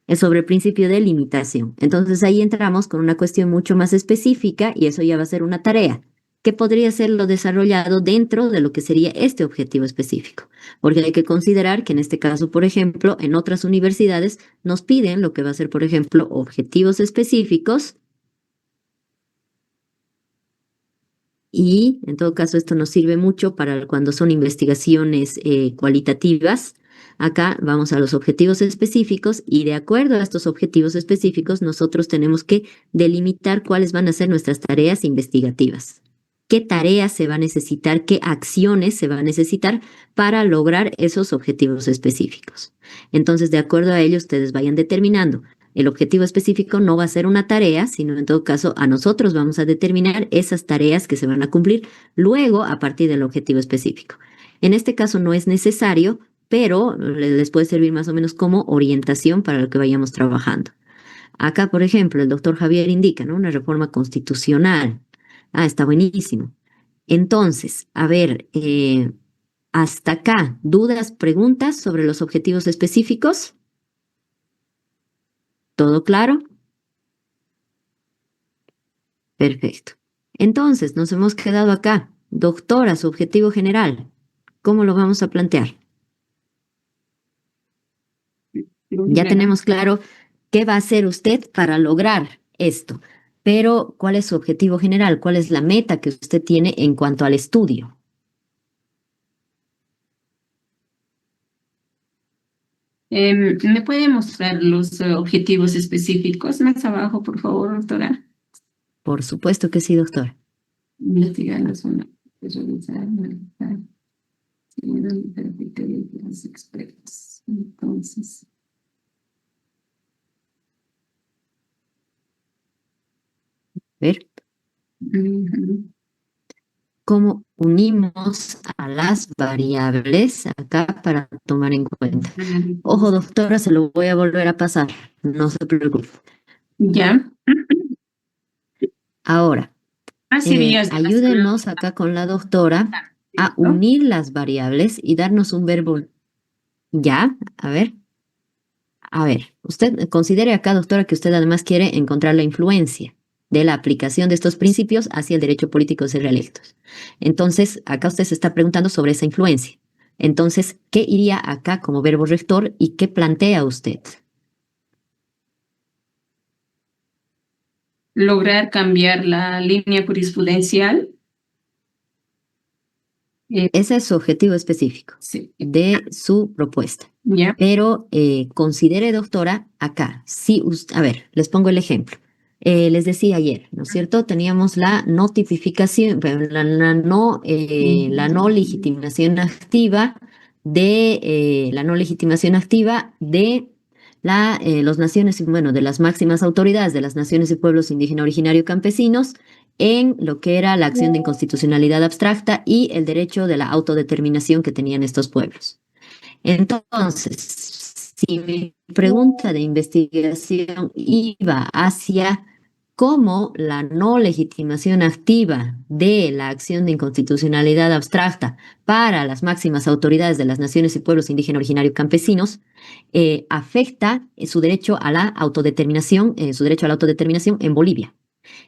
Es sobre el principio de limitación. Entonces ahí entramos con una cuestión mucho más específica y eso ya va a ser una tarea que podría ser lo desarrollado dentro de lo que sería este objetivo específico. Porque hay que considerar que en este caso, por ejemplo, en otras universidades nos piden lo que va a ser, por ejemplo, objetivos específicos y en todo caso esto nos sirve mucho para cuando son investigaciones cualitativas. Acá vamos a los objetivos específicos y de acuerdo a estos objetivos específicos nosotros tenemos que delimitar cuáles van a ser nuestras tareas investigativas. Qué tareas se va a necesitar, qué acciones se va a necesitar para lograr esos objetivos específicos. Entonces, de acuerdo a ello, ustedes vayan determinando. El objetivo específico no va a ser una tarea, sino en todo caso a nosotros vamos a determinar esas tareas que se van a cumplir luego a partir del objetivo específico. En este caso no es necesario, pero les puede servir más o menos como orientación para lo que vayamos trabajando. Acá, por ejemplo, el doctor Javier indica, ¿no?, una reforma constitucional. Ah, está buenísimo. Entonces, a ver, hasta acá, ¿dudas, preguntas sobre los objetivos específicos? ¿Todo claro? Perfecto. Entonces, nos hemos quedado acá. Doctora, su objetivo general, ¿cómo lo vamos a plantear? Ya tenemos claro qué va a hacer usted para lograr esto, pero ¿cuál es su objetivo general? ¿Cuál es la meta que usted tiene en cuanto al estudio? ¿Me puede mostrar los objetivos específicos más abajo, por favor, doctora? Por supuesto que sí, doctora. Investigar la zona, realizar, analizar, seguir criterios de los expertos. Entonces, A ver, ujú. ¿cómo unimos a las variables acá para tomar en cuenta? Ojo, doctora, se lo voy a volver a pasar. No se preocupe. Ya. Ahora, Sería de las ayúdenos acá con la doctora a unir las variables y darnos un verbo. Ya, a ver. A ver, usted considere acá, doctora, que usted además quiere encontrar la influencia de la aplicación de estos principios hacia el derecho político de ser reelectos. Entonces, acá usted se está preguntando sobre esa influencia. Entonces, ¿qué iría acá como verbo rector y qué plantea usted? lograr cambiar la línea jurisprudencial. Ese es su objetivo específico Sí. de su propuesta. Ya. Pero considere, doctora, acá, si a ver, les pongo el ejemplo. Les decía ayer, ¿no es cierto? Teníamos la no tipificación, la no legitimación activa de los naciones, bueno, de las máximas autoridades de las naciones y pueblos indígena originario campesinos en lo que era la acción de inconstitucionalidad abstracta y el derecho de la autodeterminación que tenían estos pueblos. Entonces, si mi pregunta de investigación iba hacia cómo la no legitimación activa de la acción de inconstitucionalidad abstracta para las máximas autoridades de las naciones y pueblos indígenas originarios campesinos afecta su derecho a la autodeterminación, en Bolivia.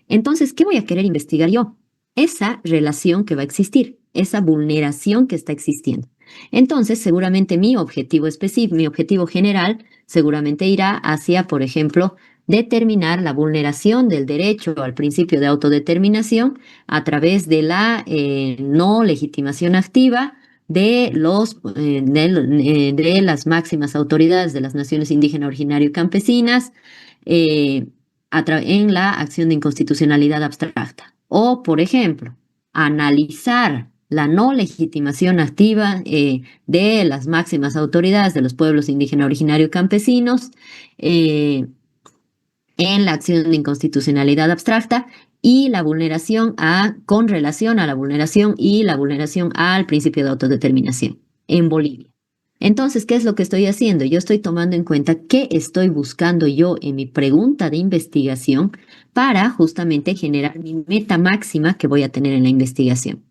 Entonces, ¿qué voy a querer investigar yo? Esa relación que va a existir, esa vulneración que está existiendo. Entonces, seguramente mi objetivo específico, mi objetivo general, seguramente irá hacia, por ejemplo, determinar la vulneración del derecho al principio de autodeterminación a través de la no legitimación activa de las máximas autoridades de las naciones indígenas originarias y campesinas, en la acción de inconstitucionalidad abstracta. O, por ejemplo, analizar la no legitimación activa de las máximas autoridades de los pueblos indígenas originarios campesinos en la acción de inconstitucionalidad abstracta y la vulneración con relación a la vulneración y la vulneración al principio de autodeterminación en Bolivia. Entonces, ¿qué es lo que estoy haciendo? Yo estoy tomando en cuenta qué estoy buscando yo en mi pregunta de investigación para justamente generar mi meta máxima que voy a tener en la investigación.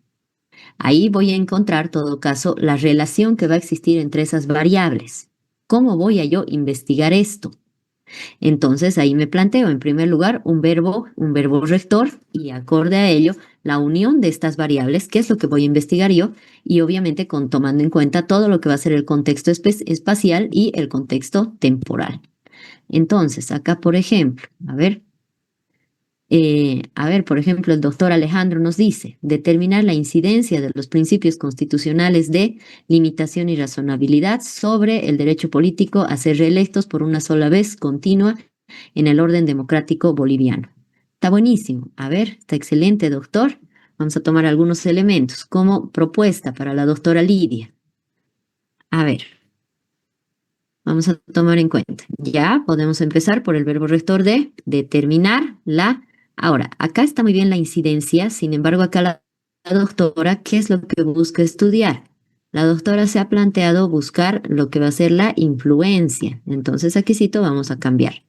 Ahí voy a encontrar, en todo caso, la relación que va a existir entre esas variables. ¿Cómo voy a yo investigar esto? Entonces ahí me planteo en primer lugar un verbo rector y acorde a ello la unión de estas variables, que es lo que voy a investigar yo, y obviamente tomando en cuenta todo lo que va a ser el contexto espacial y el contexto temporal. Entonces, acá por ejemplo, por ejemplo, el doctor Alejandro nos dice, determinar la incidencia de los principios constitucionales de limitación y razonabilidad sobre el derecho político a ser reelectos por una sola vez continua en el orden democrático boliviano. Está buenísimo. A ver, está excelente, doctor. Vamos a tomar algunos elementos como propuesta para la doctora Lidia. A ver, vamos a tomar en cuenta. Ya podemos empezar por el verbo rector de determinar la. Ahora, acá está muy bien la incidencia, sin embargo, acá la doctora, ¿qué es lo que busca estudiar? La doctora se ha planteado buscar lo que va a ser la influencia. Entonces, aquí sí vamos a cambiar.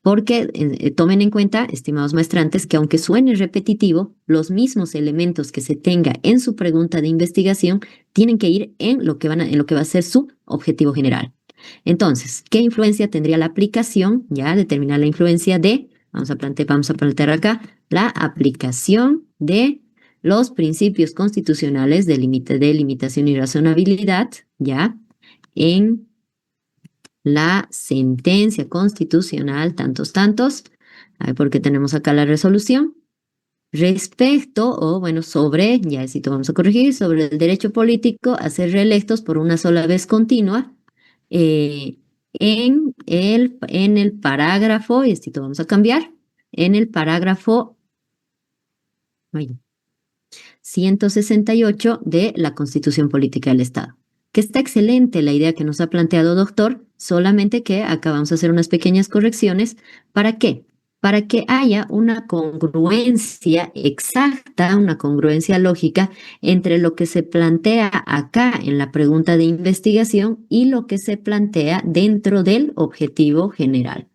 Porque tomen en cuenta, estimados maestrantes, que aunque suene repetitivo, los mismos elementos que se tenga en su pregunta de investigación tienen que ir en lo que va a ser su objetivo general. Entonces, ¿qué influencia tendría la aplicación? Ya determinar la influencia de, vamos a plantear acá, la aplicación de los principios constitucionales de limitación y razonabilidad, ya, en la sentencia constitucional, tantos, porque tenemos acá la resolución, respecto, sobre, ya esto vamos a corregir, sobre el derecho político a ser reelectos por una sola vez continua, en el parágrafo, y esto vamos a cambiar, en el parágrafo 168 de la Constitución Política del Estado. Que está excelente la idea que nos ha planteado, doctor, solamente que acá vamos a hacer unas pequeñas correcciones. ¿Para qué? Para que haya una congruencia exacta, una congruencia lógica entre lo que se plantea acá en la pregunta de investigación y lo que se plantea dentro del objetivo general.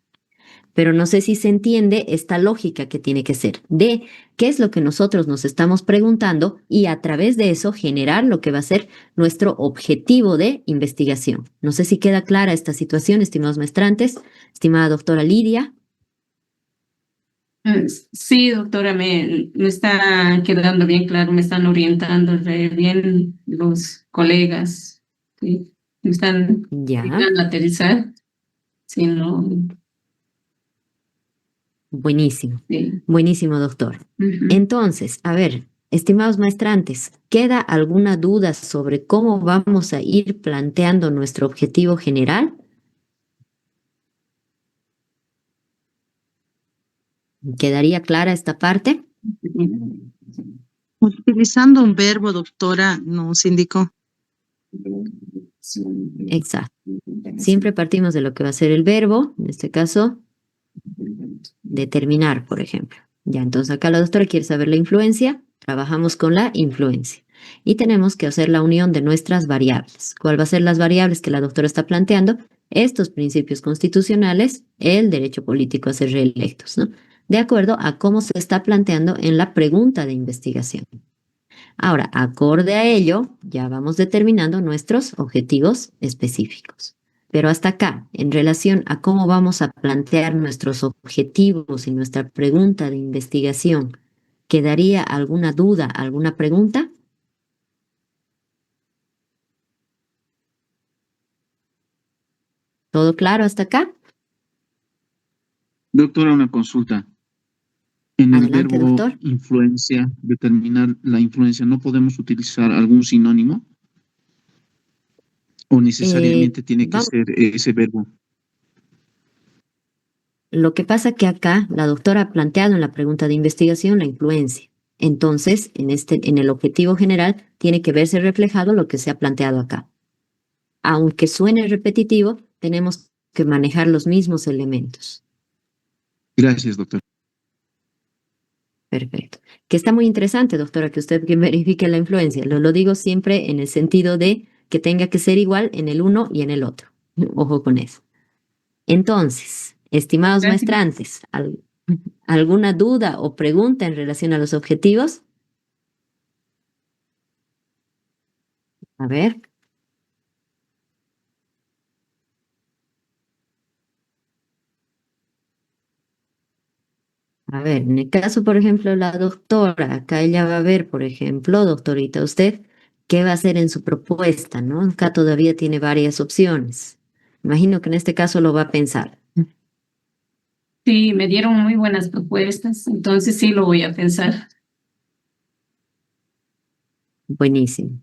Pero no sé si se entiende esta lógica que tiene que ser de qué es lo que nosotros nos estamos preguntando y a través de eso generar lo que va a ser nuestro objetivo de investigación. No sé si queda clara esta situación, estimados maestrantes, estimada doctora Lidia. Sí, doctora, me está quedando bien claro, me están orientando bien los colegas, ¿sí? Me están Ya, ayudando a aterrizar. Sí, no, buenísimo, sí. buenísimo, doctor. Ujú. Entonces, a ver, estimados maestrantes, ¿queda alguna duda sobre cómo vamos a ir planteando nuestro objetivo general? ¿Quedaría clara esta parte? Utilizando un verbo, doctora, nos indicó. Exacto. Siempre partimos de lo que va a ser el verbo, en este caso, determinar, por ejemplo. Ya, entonces acá la doctora quiere saber la influencia, trabajamos con la influencia. Y tenemos que hacer la unión de nuestras variables. ¿Cuál va a ser las variables que la doctora está planteando? Estos principios constitucionales, el derecho político a ser reelectos, ¿no? De acuerdo a cómo se está planteando en la pregunta de investigación. Ahora, acorde a ello, ya vamos determinando nuestros objetivos específicos. Pero hasta acá, en relación a cómo vamos a plantear nuestros objetivos y nuestra pregunta de investigación, ¿quedaría alguna duda, alguna pregunta? ¿Todo claro hasta acá? Doctora, una consulta. En el Adelante, verbo doctor. influencia, determinar la influencia, ¿no podemos utilizar algún sinónimo? ¿O necesariamente tiene que Vamos. ser ese verbo? Lo que pasa que acá la doctora ha planteado en la pregunta de investigación la influencia. Entonces, en el objetivo general, tiene que verse reflejado lo que se ha planteado acá. Aunque suene repetitivo, tenemos que manejar los mismos elementos. Gracias, doctor. Perfecto. Que está muy interesante, doctora, que usted verifique la influencia. Lo digo siempre en el sentido de que tenga que ser igual en el uno y en el otro. Ojo con eso. Entonces, estimados Gracias. maestrantes, ¿alguna duda o pregunta en relación a los objetivos? A ver. A ver, en el caso, por ejemplo, la doctora, acá ella va a ver, por ejemplo, doctorita, usted, ¿qué va a hacer en su propuesta, no? Acá todavía tiene varias opciones. Imagino que en este caso lo va a pensar. Sí, me dieron muy buenas propuestas, entonces sí lo voy a pensar. Buenísimo,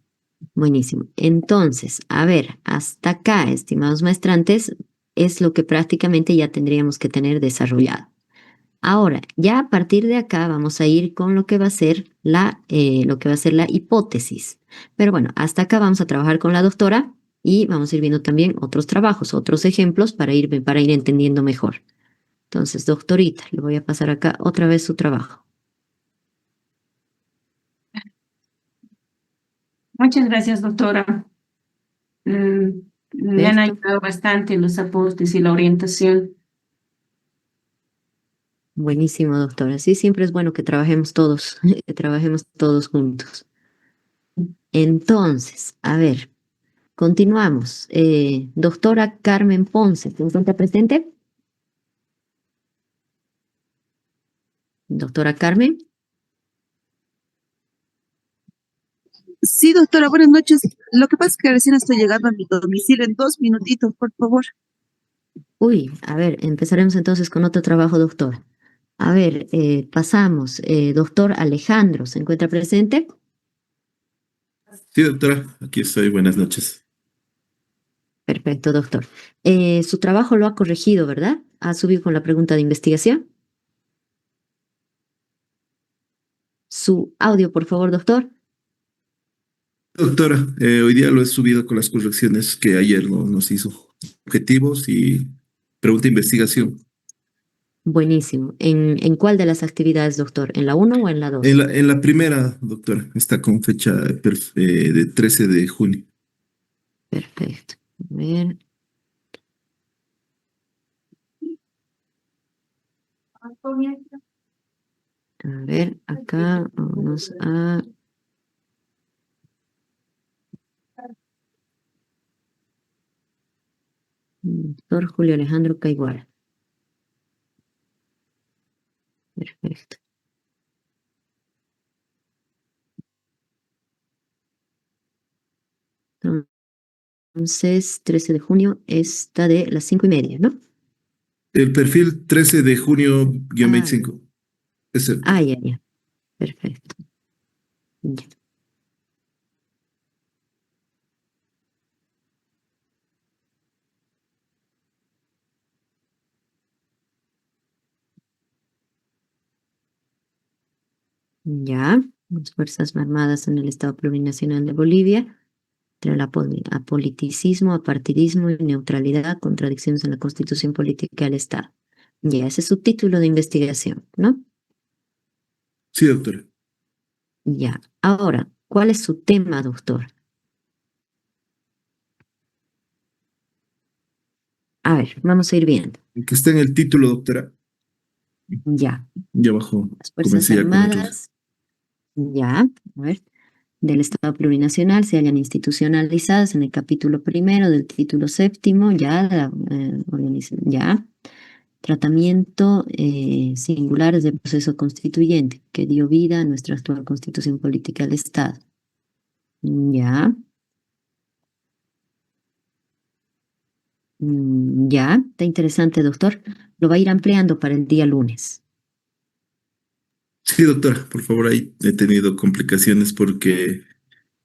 buenísimo. Entonces, a ver, hasta acá, estimados maestrantes, es lo que prácticamente ya tendríamos que tener desarrollado. Ahora, ya a partir de acá vamos a ir con lo que va a ser la hipótesis. Pero bueno, hasta acá vamos a trabajar con la doctora y vamos a ir viendo también otros trabajos, otros ejemplos para ir entendiendo mejor. Entonces, doctorita, le voy a pasar acá otra vez su trabajo. Muchas gracias, doctora. Me han Perfecto. ayudado bastante los aportes y la orientación. Buenísimo, doctora. Sí, siempre es bueno que trabajemos todos, que trabajemos todos juntos. Entonces, a ver, continuamos. Doctora Carmen Ponce, ¿se encuentra presente? Doctora Carmen. Sí, doctora, buenas noches. Lo que pasa es que recién estoy llegando a mi domicilio en 2 minutitos, por favor. Uy, a ver, empezaremos entonces con otro trabajo, doctora. A ver, pasamos. Doctor Alejandro, ¿se encuentra presente? Sí, doctora, aquí estoy. Buenas noches. Perfecto, doctor. Su trabajo lo ha corregido, ¿verdad? ¿Ha subido con la pregunta de investigación? Su audio, por favor, doctor. Doctora, hoy día lo he subido con las correcciones que ayer nos hizo. Objetivos y pregunta de investigación. Buenísimo. ¿En cuál de las actividades, doctor? ¿En la 1 o en la 2? En la primera, doctora, está con fecha de 13 de junio. Perfecto. A ver. A ver, acá vamos a... Doctor Julio Alejandro Caiguara. Perfecto. Entonces, 13 de junio, está de las 5:30, ¿no? El perfil 13 de junio-25. Ese. Ya. Perfecto. Ya. Ya. Las Fuerzas Armadas en el Estado Plurinacional de Bolivia. Entre el apoliticismo, apartidismo y neutralidad, contradicciones en la Constitución Política del Estado. Ya, ese es su título de investigación, ¿no? Sí, doctora. Ya. Ahora, ¿cuál es su tema, doctor? A ver, vamos a ir viendo. El que está en el título, doctora. Ya. Ya abajo. Las Fuerzas Comencé ya con otros. Armadas. Ya. A ver. Del Estado Plurinacional se hallan institucionalizadas en el capítulo primero del título séptimo, ya, ya, tratamiento singulares del proceso constituyente que dio vida a nuestra actual constitución política del Estado. Ya. Ya, está interesante, doctor. Lo va a ir ampliando para el día lunes. Sí, doctora, por favor, ahí he tenido complicaciones porque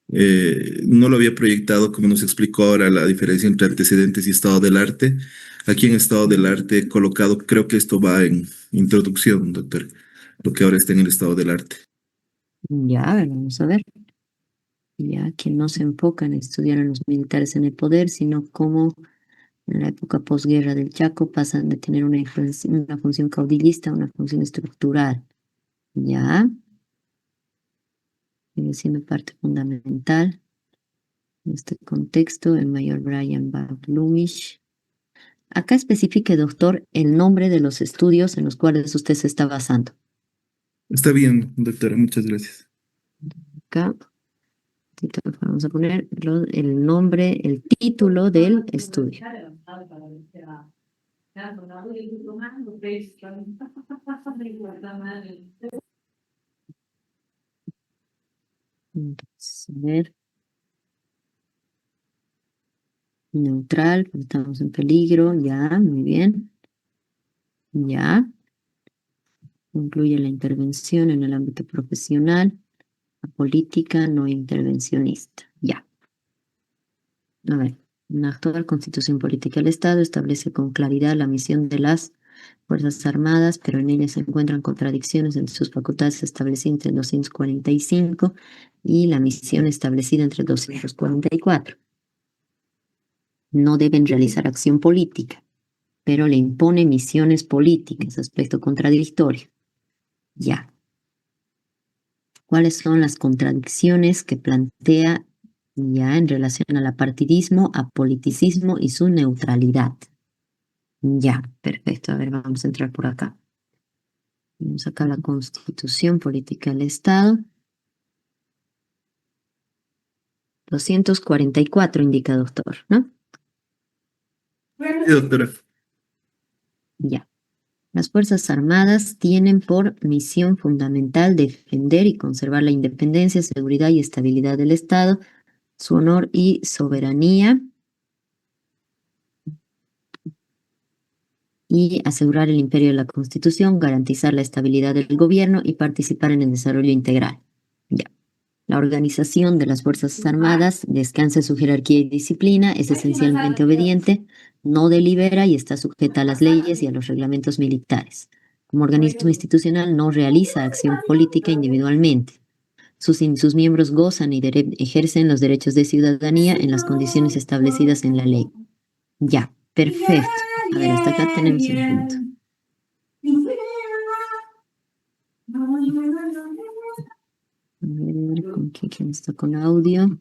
no lo había proyectado, como nos explicó ahora, la diferencia entre antecedentes y estado del arte. Aquí en estado del arte he colocado, creo que esto va en introducción, doctor, lo que ahora está en el estado del arte. Ya, a ver, vamos a ver. Ya que no se enfoca en estudiar a los militares en el poder, sino cómo en la época posguerra del Chaco pasan de tener una función caudillista a una función estructural. Ya, sigue siendo parte fundamental en este contexto, el mayor Brian Baglumish. Acá especifique, doctor, el nombre de los estudios en los cuales usted se está basando. Está bien, doctora, muchas gracias. Acá vamos a poner el nombre, el título del estudio. Entonces, a ver. Neutral, pues estamos en peligro, ya, muy bien. Ya. Incluye la intervención en el ámbito profesional, la política no intervencionista. Ya. A ver, la actual Constitución Política del Estado establece con claridad la misión de las Fuerzas Armadas, pero en ella se encuentran contradicciones entre sus facultades establecidas entre el 245 y la misión establecida entre el 244. No deben realizar acción política, pero le impone misiones políticas, aspecto contradictorio. Ya. ¿Cuáles son las contradicciones que plantea ya en relación al apartidismo, apoliticismo y su neutralidad? Ya, perfecto. A ver, vamos a entrar por acá. Vamos acá a la Constitución Política del Estado. 244 indica doctor, ¿no? Sí, doctora. Ya. Las Fuerzas Armadas tienen por misión fundamental defender y conservar la independencia, seguridad y estabilidad del Estado, su honor y soberanía, y asegurar el imperio de la Constitución, garantizar la estabilidad del gobierno y participar en el desarrollo integral. Ya. La organización de las Fuerzas Armadas descansa en su jerarquía y disciplina, es esencialmente obediente, no delibera y está sujeta a las leyes y a los reglamentos militares. Como organismo institucional no realiza acción política individualmente. Sus miembros gozan y ejercen los derechos de ciudadanía en las condiciones establecidas en la ley. Ya, perfecto. A ver, hasta acá tenemos un punto. A ver, ¿quién está con audio?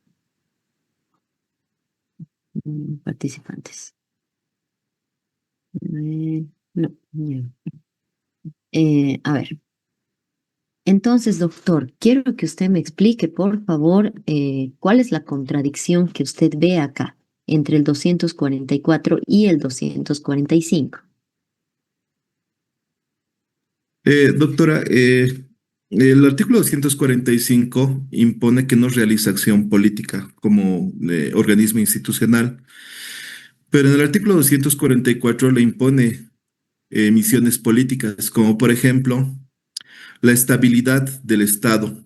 Participantes. No, ya. A ver. Entonces, doctor, quiero que usted me explique, por favor, cuál es la contradicción que usted ve acá entre el 244 y el 245. Doctora, el artículo 245 impone que no realiza acción política como organismo institucional, pero en el artículo 244 le impone misiones políticas, como por ejemplo la estabilidad del Estado.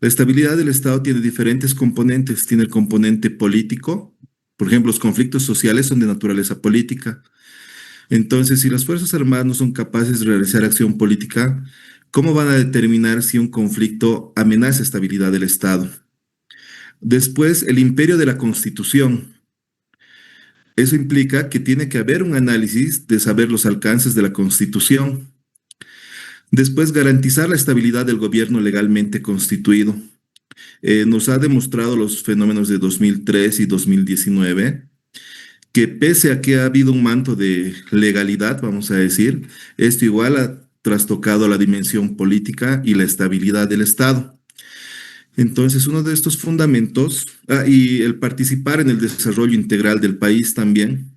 La estabilidad del Estado tiene diferentes componentes. Tiene el componente político, por ejemplo, los conflictos sociales son de naturaleza política. Entonces, si las Fuerzas Armadas no son capaces de realizar acción política, ¿cómo van a determinar si un conflicto amenaza la estabilidad del Estado? Después, el imperio de la Constitución. Eso implica que tiene que haber un análisis de saber los alcances de la Constitución. Después, garantizar la estabilidad del gobierno legalmente constituido. Nos ha demostrado los fenómenos de 2003 y 2019 que pese a que ha habido un manto de legalidad, vamos a decir, esto igual ha trastocado la dimensión política y la estabilidad del Estado. Entonces, uno de estos fundamentos, y el participar en el desarrollo integral del país también,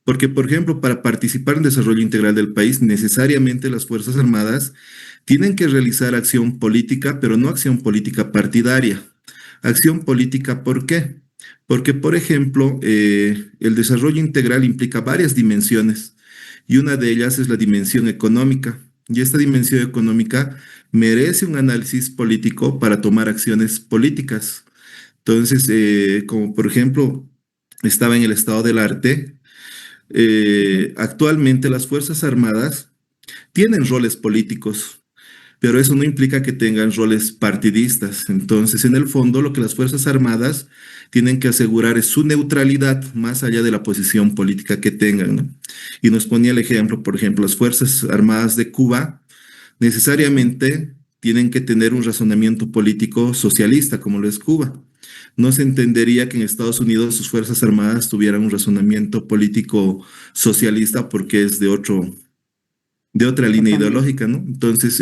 porque, por ejemplo, para participar en el desarrollo integral del país, necesariamente las Fuerzas Armadas tienen que realizar acción política, pero no acción política partidaria. Acción política, ¿por qué? Porque, por ejemplo, el desarrollo integral implica varias dimensiones y una de ellas es la dimensión económica. Y esta dimensión económica merece un análisis político para tomar acciones políticas. Entonces, como por ejemplo, estaba en el estado del arte, actualmente las Fuerzas Armadas tienen roles políticos, pero eso no implica que tengan roles partidistas. Entonces, en el fondo, lo que las Fuerzas Armadas tienen que asegurar es su neutralidad más allá de la posición política que tengan, ¿no? Y nos ponía el ejemplo, por ejemplo, las Fuerzas Armadas de Cuba necesariamente tienen que tener un razonamiento político socialista, como lo es Cuba. No se entendería que en Estados Unidos sus Fuerzas Armadas tuvieran un razonamiento político socialista porque es de otra línea ideológica, ¿no? Entonces,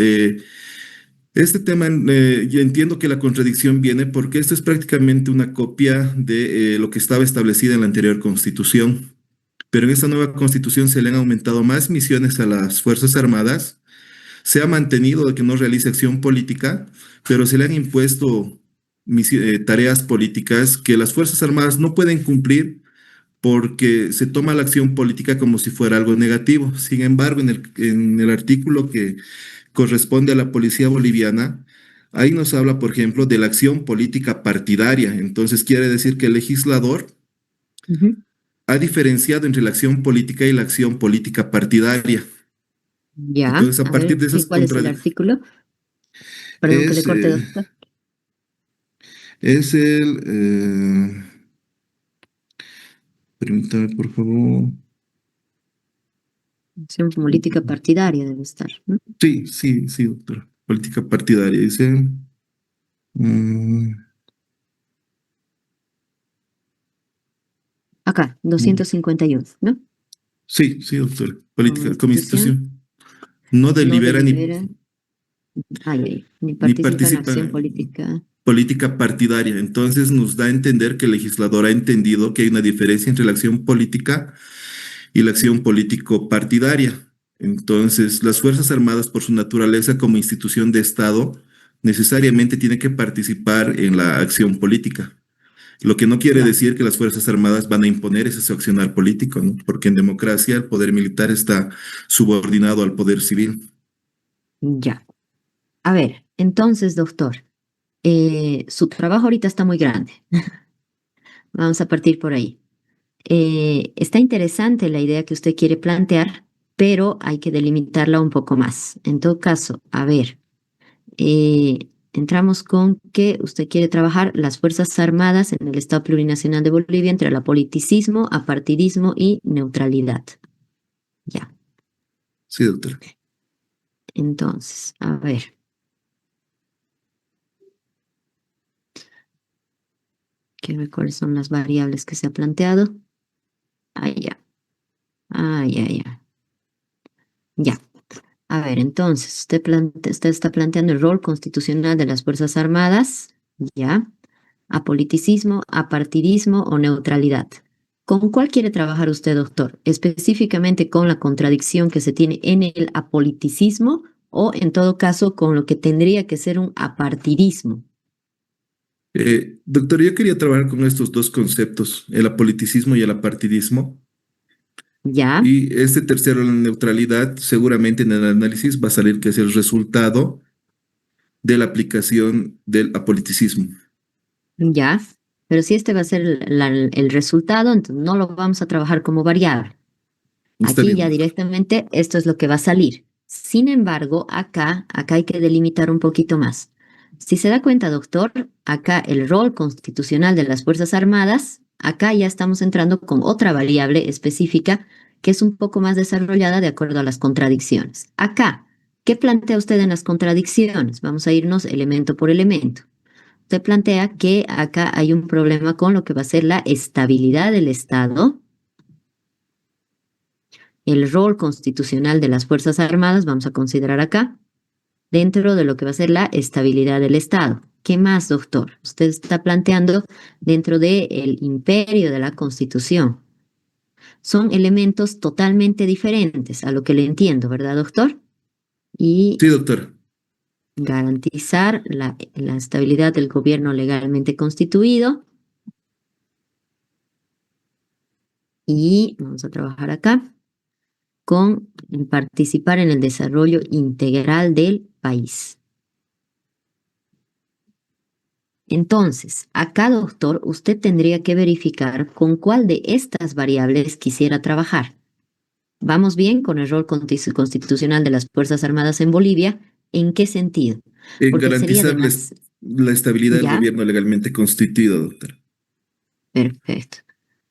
este tema, yo entiendo que la contradicción viene porque esto es prácticamente una copia de lo que estaba establecido en la anterior Constitución, pero en esta nueva Constitución se le han aumentado más misiones a las Fuerzas Armadas, se ha mantenido de que no realice acción política, pero se le han impuesto tareas políticas que las Fuerzas Armadas no pueden cumplir porque se toma la acción política como si fuera algo negativo. Sin embargo, en el artículo que corresponde a la policía boliviana, ahí nos habla, por ejemplo, de la acción política partidaria. Entonces, quiere decir que el legislador ha diferenciado entre la acción política y la acción política partidaria. Ya, Entonces, a a partir ver, de esas ¿cuál es el artículo? Perdón que le es, corte, doctor. es permítame, por favor. Acción política partidaria debe estar, ¿no? Sí, sí, sí, doctora. Política partidaria, dice. mm, Acá, 251, ¿no? sí, sí, doctora. Política, como Constitución. institución. No no delibera delibera, ni ni participa en participa acción en política. política partidaria. Entonces nos da a entender que el legislador ha entendido que hay una diferencia entre la acción política y la acción político-partidaria. Entonces, las Fuerzas Armadas, por su naturaleza como institución de Estado, necesariamente tiene que participar en la acción política. Lo que no quiere Ya, decir que las Fuerzas Armadas van a imponer ese accionar político, ¿no? Porque en democracia el poder militar está subordinado al poder civil. ya. A ver, entonces, doctor, su trabajo ahorita está muy grande. Vamos a partir por ahí. Está interesante la idea que usted quiere plantear, pero hay que delimitarla un poco más. En todo caso, a ver, entramos con que usted quiere trabajar las Fuerzas Armadas en el Estado Plurinacional de Bolivia entre el apoliticismo, apartidismo y neutralidad. Ya, Sí, doctora. entonces, a ver. Quiero ver cuáles son las variables que se ha planteado. Ah, ya. Ah, ya, ya. Ya. A ver, entonces, usted está planteando el rol constitucional de las Fuerzas Armadas, ya, apoliticismo, apartidismo o neutralidad. ¿Con cuál quiere trabajar usted, doctor? ¿Específicamente con la contradicción que se tiene en el apoliticismo o, en todo caso, con lo que tendría que ser un apartidismo? Doctor, yo quería trabajar con estos dos conceptos, el apoliticismo y el apartidismo. ¿Ya? Y este tercero, la neutralidad, seguramente en el análisis va a salir que es el resultado de la aplicación del apoliticismo. ¿Ya? Pero si este va a ser el resultado, entonces no lo vamos a trabajar como variable. Está Aquí bien, ya doctor. directamente esto es lo que va a salir. Sin embargo, acá hay que delimitar un poquito más. Si se da cuenta, doctor, acá el rol constitucional de las Fuerzas Armadas, acá ya estamos entrando con otra variable específica que es un poco más desarrollada de acuerdo a las contradicciones. Acá, ¿qué plantea usted en las contradicciones? Vamos a irnos elemento por elemento. Usted plantea que acá hay un problema con lo que va a ser la estabilidad del Estado, el rol constitucional de las Fuerzas Armadas, vamos a considerar acá, dentro de lo que va a ser la estabilidad del Estado. ¿Qué más, doctor? Usted está planteando dentro del imperio de la Constitución. Son elementos totalmente diferentes a lo que le entiendo, ¿verdad, doctor? Y Sí, doctora. garantizar la estabilidad del gobierno legalmente constituido. Y vamos a trabajar acá con participar en el desarrollo integral del país. Entonces, acá, doctor, usted tendría que verificar con cuál de estas variables quisiera trabajar. ¿Vamos bien con el rol constitucional de las Fuerzas Armadas en Bolivia? ¿En qué sentido? En Porque sería garantizar de más... la estabilidad del ¿Ya? gobierno legalmente constituido, doctora. Perfecto.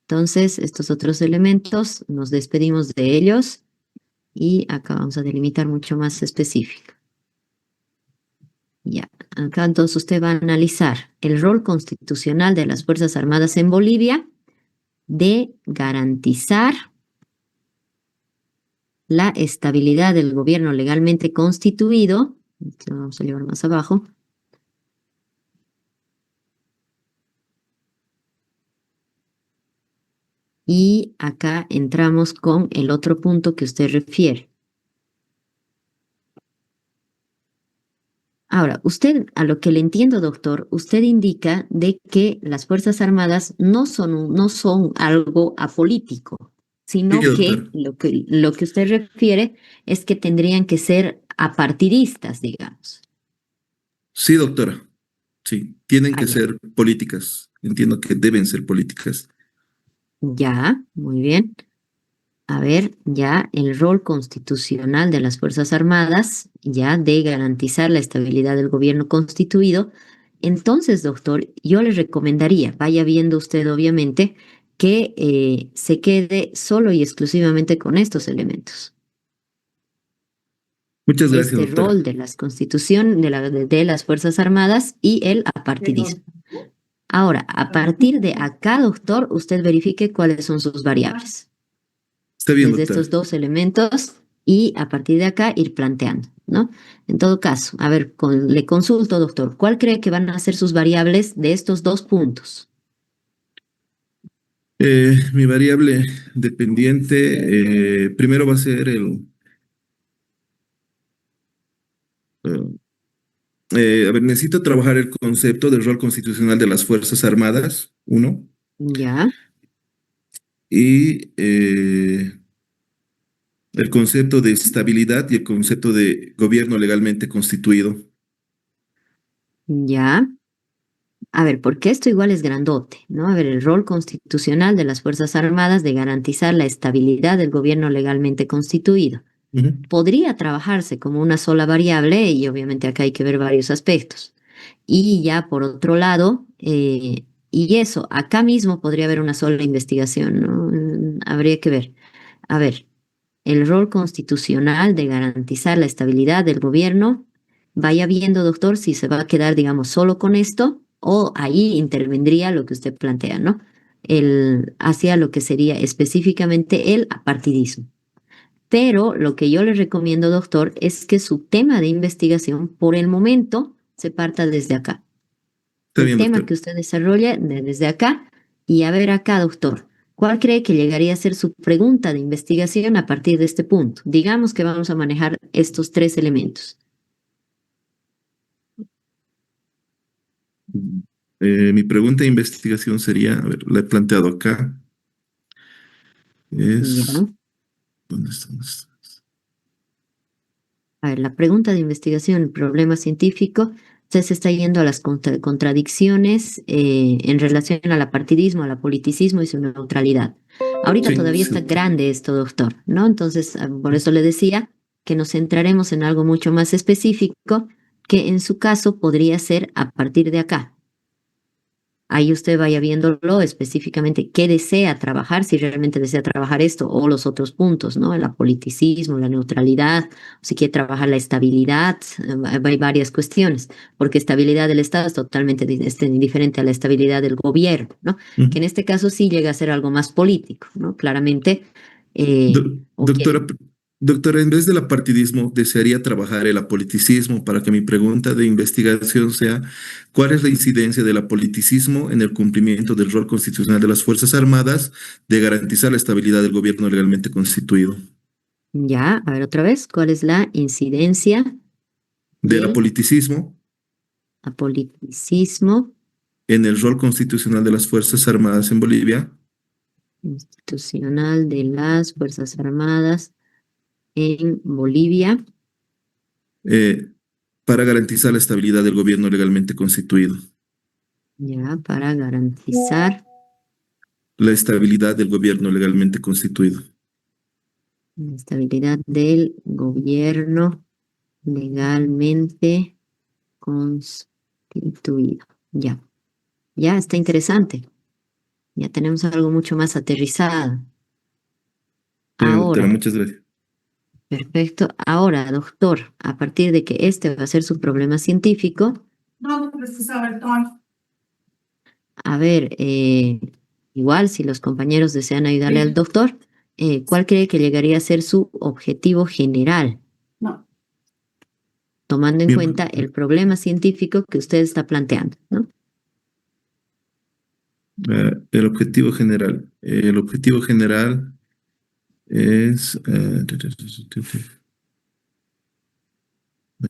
Entonces, estos otros elementos, nos despedimos de ellos y acá vamos a delimitar mucho más específico. Ya, acá entonces usted va a analizar el rol constitucional de las Fuerzas Armadas en Bolivia de garantizar la estabilidad del gobierno legalmente constituido. Esto lo vamos a llevar más abajo. Y acá entramos con el otro punto que usted refiere. Ahora, usted, a lo que le entiendo, doctor, usted indica de que las Fuerzas Armadas no son algo apolítico, Sí, sino que doctora. lo que usted refiere es que tendrían que ser apartidistas, digamos. Sí, doctora. Sí, tienen Ah, que ya. ser políticas. Entiendo que deben ser políticas. Ya, muy bien. A ver, ya el rol constitucional de las Fuerzas Armadas, ya de garantizar la estabilidad del gobierno constituido. Entonces, doctor, yo le recomendaría, vaya viendo usted obviamente, que se quede solo y exclusivamente con estos elementos. Muchas gracias, Este doctora. rol de las constitución de las Fuerzas Armadas y el apartidismo. Ahora, a partir de acá, doctor, usted verifique cuáles son sus variables. Está bien, Desde doctora. estos dos elementos y a partir de acá ir planteando, ¿no? En todo caso, a ver, le consulto, doctor, ¿cuál cree que van a ser sus variables de estos dos puntos? Mi variable dependiente, primero va a ser eh, a ver, necesito trabajar el concepto del rol constitucional de las Fuerzas Armadas, uno, Ya, y el concepto de estabilidad y el concepto de gobierno legalmente constituido. ya. A ver, porque esto igual es grandote, ¿no? A ver, el rol constitucional de las Fuerzas Armadas de garantizar la estabilidad del gobierno legalmente constituido. Ujú. Podría trabajarse como una sola variable y obviamente acá hay que ver varios aspectos. Y ya por otro lado, y eso, acá mismo podría haber una sola investigación, ¿no? Habría que ver. A ver, el rol constitucional de garantizar la estabilidad del gobierno, vaya viendo, doctor, si se va a quedar, digamos, solo con esto o ahí intervendría lo que usted plantea, ¿no? Hacia lo que sería específicamente el apartidismo. Pero lo que yo le recomiendo, doctor, es que su tema de investigación, por el momento, se parta desde acá. Está El bien, tema doctor. que usted desarrolla desde acá y a ver acá, doctor, ¿cuál cree que llegaría a ser su pregunta de investigación a partir de este punto? Digamos que vamos a manejar estos tres elementos. Mi pregunta de investigación sería, a ver, la he planteado acá, Ya. es, ¿dónde está? ¿Dónde está? A ver, la pregunta de investigación, el problema científico, usted se está yendo a las contradicciones en relación al apartidismo, al apoliticismo y su neutralidad. Ahorita Sí, todavía sí, está doctor. grande esto, doctor, ¿no? Entonces, por eso le decía que nos centraremos en algo mucho más específico, que en su caso podría ser a partir de acá. Ahí usted vaya viéndolo específicamente qué desea trabajar, si realmente desea trabajar esto o los otros puntos, ¿no? El apoliticismo, la neutralidad, si quiere trabajar la estabilidad, hay varias cuestiones, porque estabilidad del Estado es totalmente diferente a la estabilidad del gobierno, ¿no? Ujú. Que en este caso sí llega a ser algo más político, ¿no? Claramente, o quiere. Doctora, doctora, en vez del apartidismo, desearía trabajar el apoliticismo para que mi pregunta de investigación sea, ¿cuál es la incidencia del apoliticismo en el cumplimiento del rol constitucional de las Fuerzas Armadas de garantizar la estabilidad del gobierno legalmente constituido? Ya, a ver otra vez, ¿cuál es la incidencia Del del apoliticismo apoliticismo en el rol constitucional de las Fuerzas Armadas en Bolivia institucional de las Fuerzas Armadas en Bolivia? eh, para garantizar la estabilidad del gobierno legalmente constituido? Ya, para garantizar La estabilidad del gobierno legalmente constituido. la estabilidad del gobierno legalmente constituido. Ya, ya está interesante. Ya tenemos algo mucho más aterrizado. Está bien, doctora, Ahora, muchas gracias. perfecto. Ahora, doctor, a partir de que este va a ser su problema científico, a ver, igual si los compañeros desean ayudarle al doctor, ¿cuál cree que llegaría a ser su objetivo general? Tomando en cuenta Bien, el problema científico que usted está planteando, ¿no? el objetivo general. El objetivo general es...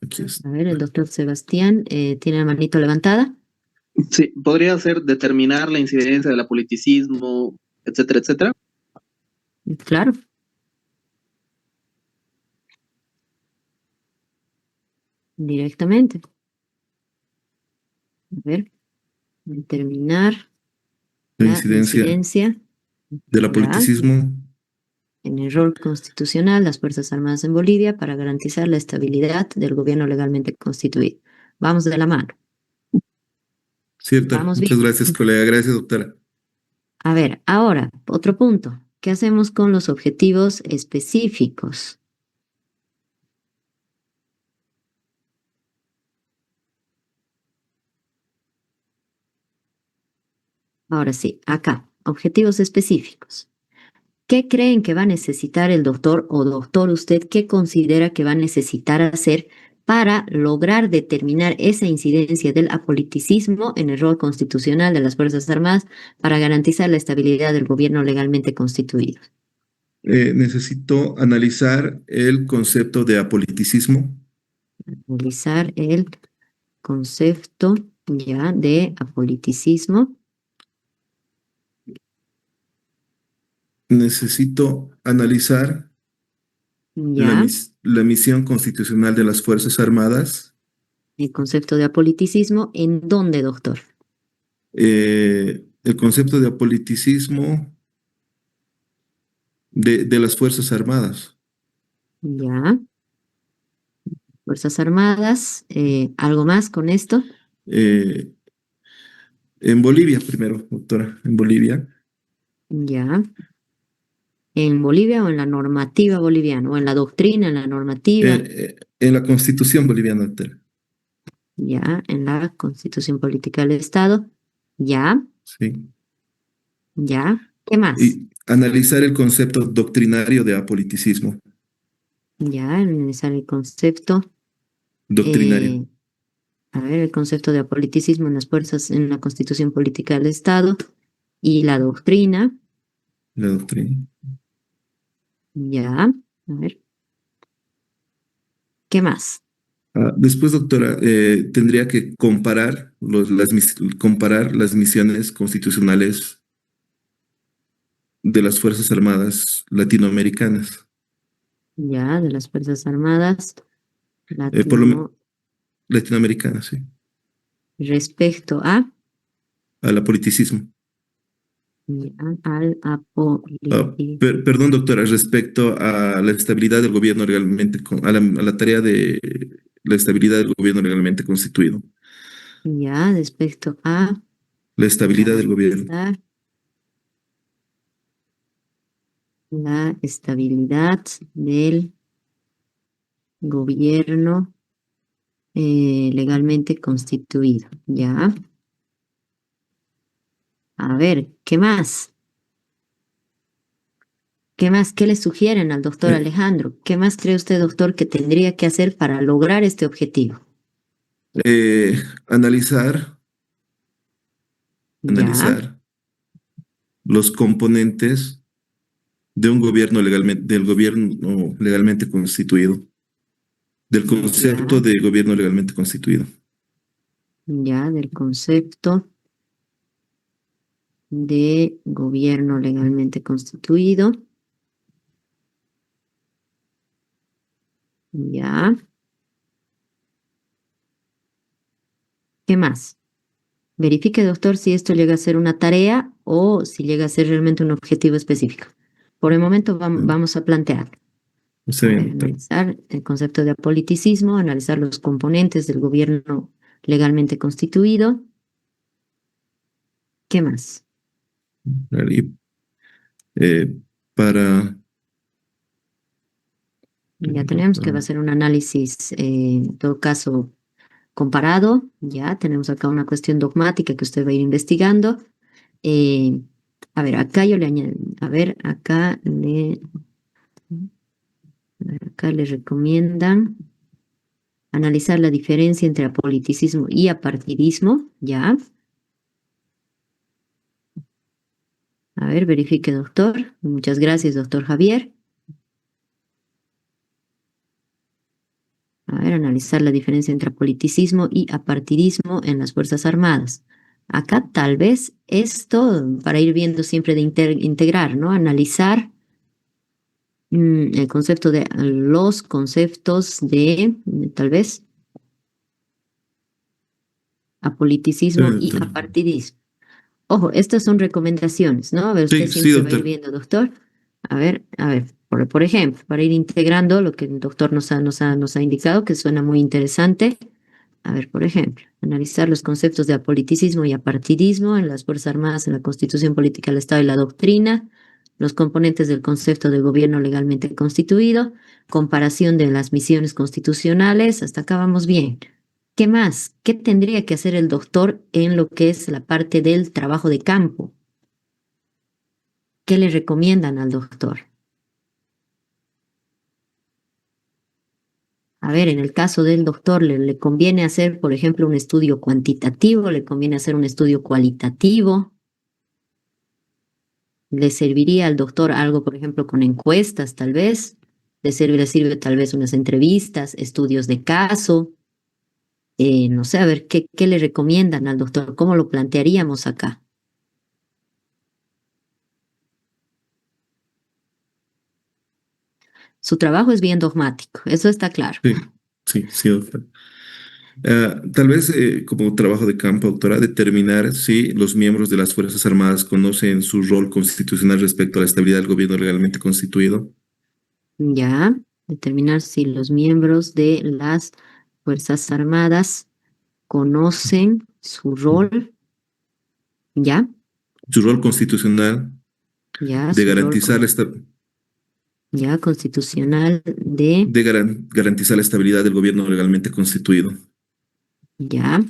aquí A está. ver, el doctor Sebastián tiene la manito levantada. Sí, podría ser determinar la incidencia del apoliticismo, etcétera, etcétera. Claro. Directamente. A ver, determinar La la incidencia incidencia del ya apoliticismo en el rol constitucional de las Fuerzas Armadas en Bolivia para garantizar la estabilidad del gobierno legalmente constituido. Vamos de la mano. cierto. Vamos Muchas bien. gracias, colega. Gracias, doctora. A ver, ahora, otro punto. ¿Qué hacemos con los objetivos específicos? Ahora sí, acá, objetivos específicos. ¿Qué creen que va a necesitar el doctor o doctor usted? ¿Qué considera que va a necesitar hacer para lograr determinar esa incidencia del apoliticismo en el rol constitucional de las Fuerzas Armadas para garantizar la estabilidad del gobierno legalmente constituido? Necesito analizar el concepto de apoliticismo. Analizar el concepto ya de apoliticismo. Necesito analizar Ya, la misión constitucional de las Fuerzas Armadas, el concepto de apoliticismo, ¿en dónde, doctor? el concepto de apoliticismo de las Fuerzas Armadas. Ya. Fuerzas Armadas, ¿algo más con esto? En Bolivia primero, doctora, en Bolivia. Ya. ¿En Bolivia o en la normativa boliviana? ¿O en la doctrina, en la normativa? En la Constitución boliviana, doctora. Ya, en la Constitución Política del Estado. Ya, Sí. ya. ¿Qué más? Y analizar el concepto doctrinario de apoliticismo. Ya, analizar el concepto. Doctrinario. A ver, el concepto de apoliticismo en las fuerzas, en la Constitución Política del Estado y la doctrina. La doctrina. Ya, a ver. ¿Qué más? Después, doctora, tendría que comparar, comparar las misiones constitucionales de las Fuerzas Armadas latinoamericanas. Ya, de las Fuerzas Armadas Por lo menos latinoamericanas, sí. respecto a, Al apoliticismo. ya, al apoliticismo. Perdón, doctora, respecto a la estabilidad del gobierno legalmente, a la tarea de la estabilidad del gobierno legalmente constituido. Ya, respecto a La estabilidad del gobierno. garantizar la estabilidad del gobierno legalmente constituido. Ya. A ver, ¿qué más? ¿Qué más? ¿Qué le sugieren al doctor Alejandro? ¿Qué más cree usted, doctor, que tendría que hacer para lograr este objetivo? Analizar Ya, los componentes de un gobierno del gobierno legalmente constituido, del concepto Ya. de gobierno legalmente constituido. ya, del concepto de gobierno legalmente constituido. Ya. ¿Qué más? Verifique, doctor, si esto llega a ser una tarea o si llega a ser realmente un objetivo específico. Por el momento vamos a plantear. Está A bien, ver, doctor. analizar el concepto de apoliticismo, analizar los componentes del gobierno legalmente constituido. ¿Qué más? Y, para Ya tenemos que va a ser un análisis, en todo caso, comparado. Ya tenemos acá una cuestión dogmática que usted va a ir investigando. A ver, acá yo le añado, a ver, acá le recomiendan analizar la diferencia entre apoliticismo y apartidismo, ¿ya? A ver, verifique, doctor. Muchas gracias, doctor Javier. A ver, analizar la diferencia entre apoliticismo y apartidismo en las Fuerzas Armadas. Acá tal vez esto, para ir viendo siempre de integrar, ¿no? Analizar el concepto de los conceptos de, tal vez, apoliticismo y doctor. apartidismo. Ojo, estas son recomendaciones, ¿no? A ver, usted Sí, siempre va a ir doctor. viendo, doctor. A ver, por ejemplo, para ir integrando lo que el doctor nos ha indicado, que suena muy interesante. A ver, por ejemplo, analizar los conceptos de apoliticismo y apartidismo en las Fuerzas Armadas, en la Constitución Política del Estado y la doctrina, los componentes del concepto de gobierno legalmente constituido, comparación de las misiones constitucionales, hasta acá vamos bien. ¿Qué más? ¿Qué tendría que hacer el doctor en lo que es la parte del trabajo de campo? ¿Qué le recomiendan al doctor? A ver, en el caso del doctor, ¿le conviene hacer, por ejemplo, un estudio cuantitativo? ¿Le conviene hacer un estudio cualitativo? ¿Le serviría al doctor algo, por ejemplo, con encuestas, tal vez? Le sirve tal vez unas entrevistas, estudios de caso? No sé, a ver, ¿qué le recomiendan al doctor? ¿Cómo lo plantearíamos acá? Su trabajo es bien dogmático, eso está claro. Sí, doctora. Tal vez como trabajo de campo, doctora, determinar si los miembros de las Fuerzas Armadas conocen su rol constitucional respecto a la estabilidad del gobierno legalmente constituido. Ya, determinar si los miembros de las Fuerzas Armadas conocen su rol, ya, Su rol constitucional ya, de su rol garantizar ya constitucional de, garantizar la estabilidad del gobierno legalmente constituido. ya,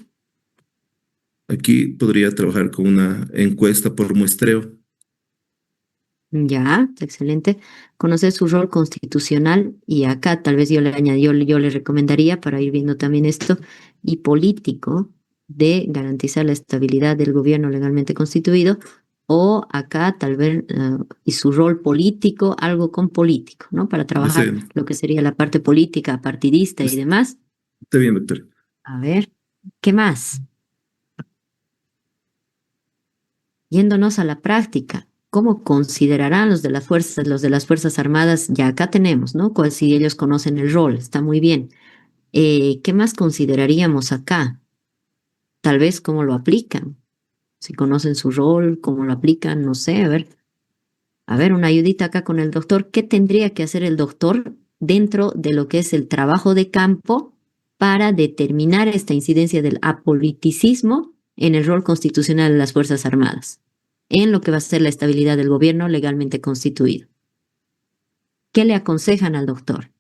Aquí podría trabajar con una encuesta por muestreo. ya, excelente. Conocer su rol constitucional y acá tal vez yo le yo le recomendaría para ir viendo también esto y político de garantizar la estabilidad del gobierno legalmente constituido o acá tal vez y su rol político, algo con político, ¿no? Para Está trabajar bien, lo que sería la parte política, partidista y demás. está bien, doctor. A ver, ¿qué más? Yéndonos a la práctica, ¿cómo considerarán los de las Fuerzas Armadas? Ya acá tenemos, ¿no? Si ellos conocen el rol, está muy bien. ¿Qué más consideraríamos acá? Tal vez cómo lo aplican. Si conocen su rol, cómo lo aplican, no sé, a ver, una ayudita acá con el doctor. ¿Qué tendría que hacer el doctor dentro de lo que es el trabajo de campo para determinar esta incidencia del apoliticismo en el rol constitucional de las Fuerzas Armadas, en lo que va a ser la estabilidad del gobierno legalmente constituido? ¿Qué le aconsejan al doctor?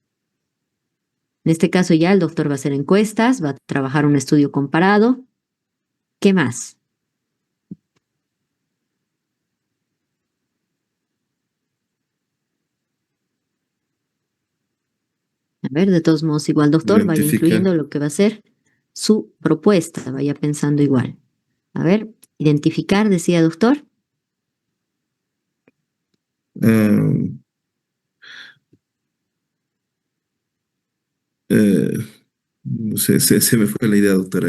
En este caso ya el doctor va a hacer encuestas, va a trabajar un estudio comparado. ¿Qué más? A ver, de todos modos, igual doctor, vaya Identificar. incluyendo lo que va a ser su propuesta, vaya pensando igual. A ver, identificar, decía doctor. Ah, no sé, se me fue la idea, doctora.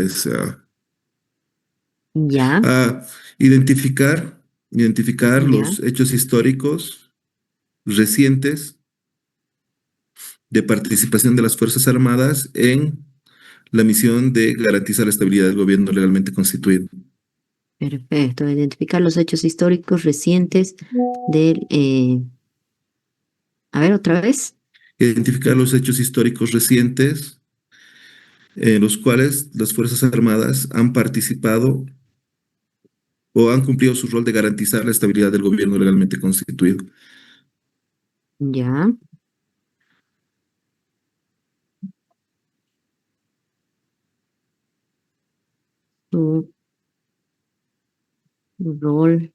Ya, Identificar ya, los hechos históricos recientes de participación de las Fuerzas Armadas en la misión de garantizar la estabilidad del gobierno legalmente constituido. perfecto. Identificar los hechos históricos recientes del... a ver, otra vez. Identificar los hechos históricos recientes en los cuales las Fuerzas Armadas han participado o han cumplido su rol de garantizar la estabilidad del gobierno legalmente constituido. Ya. Su rol.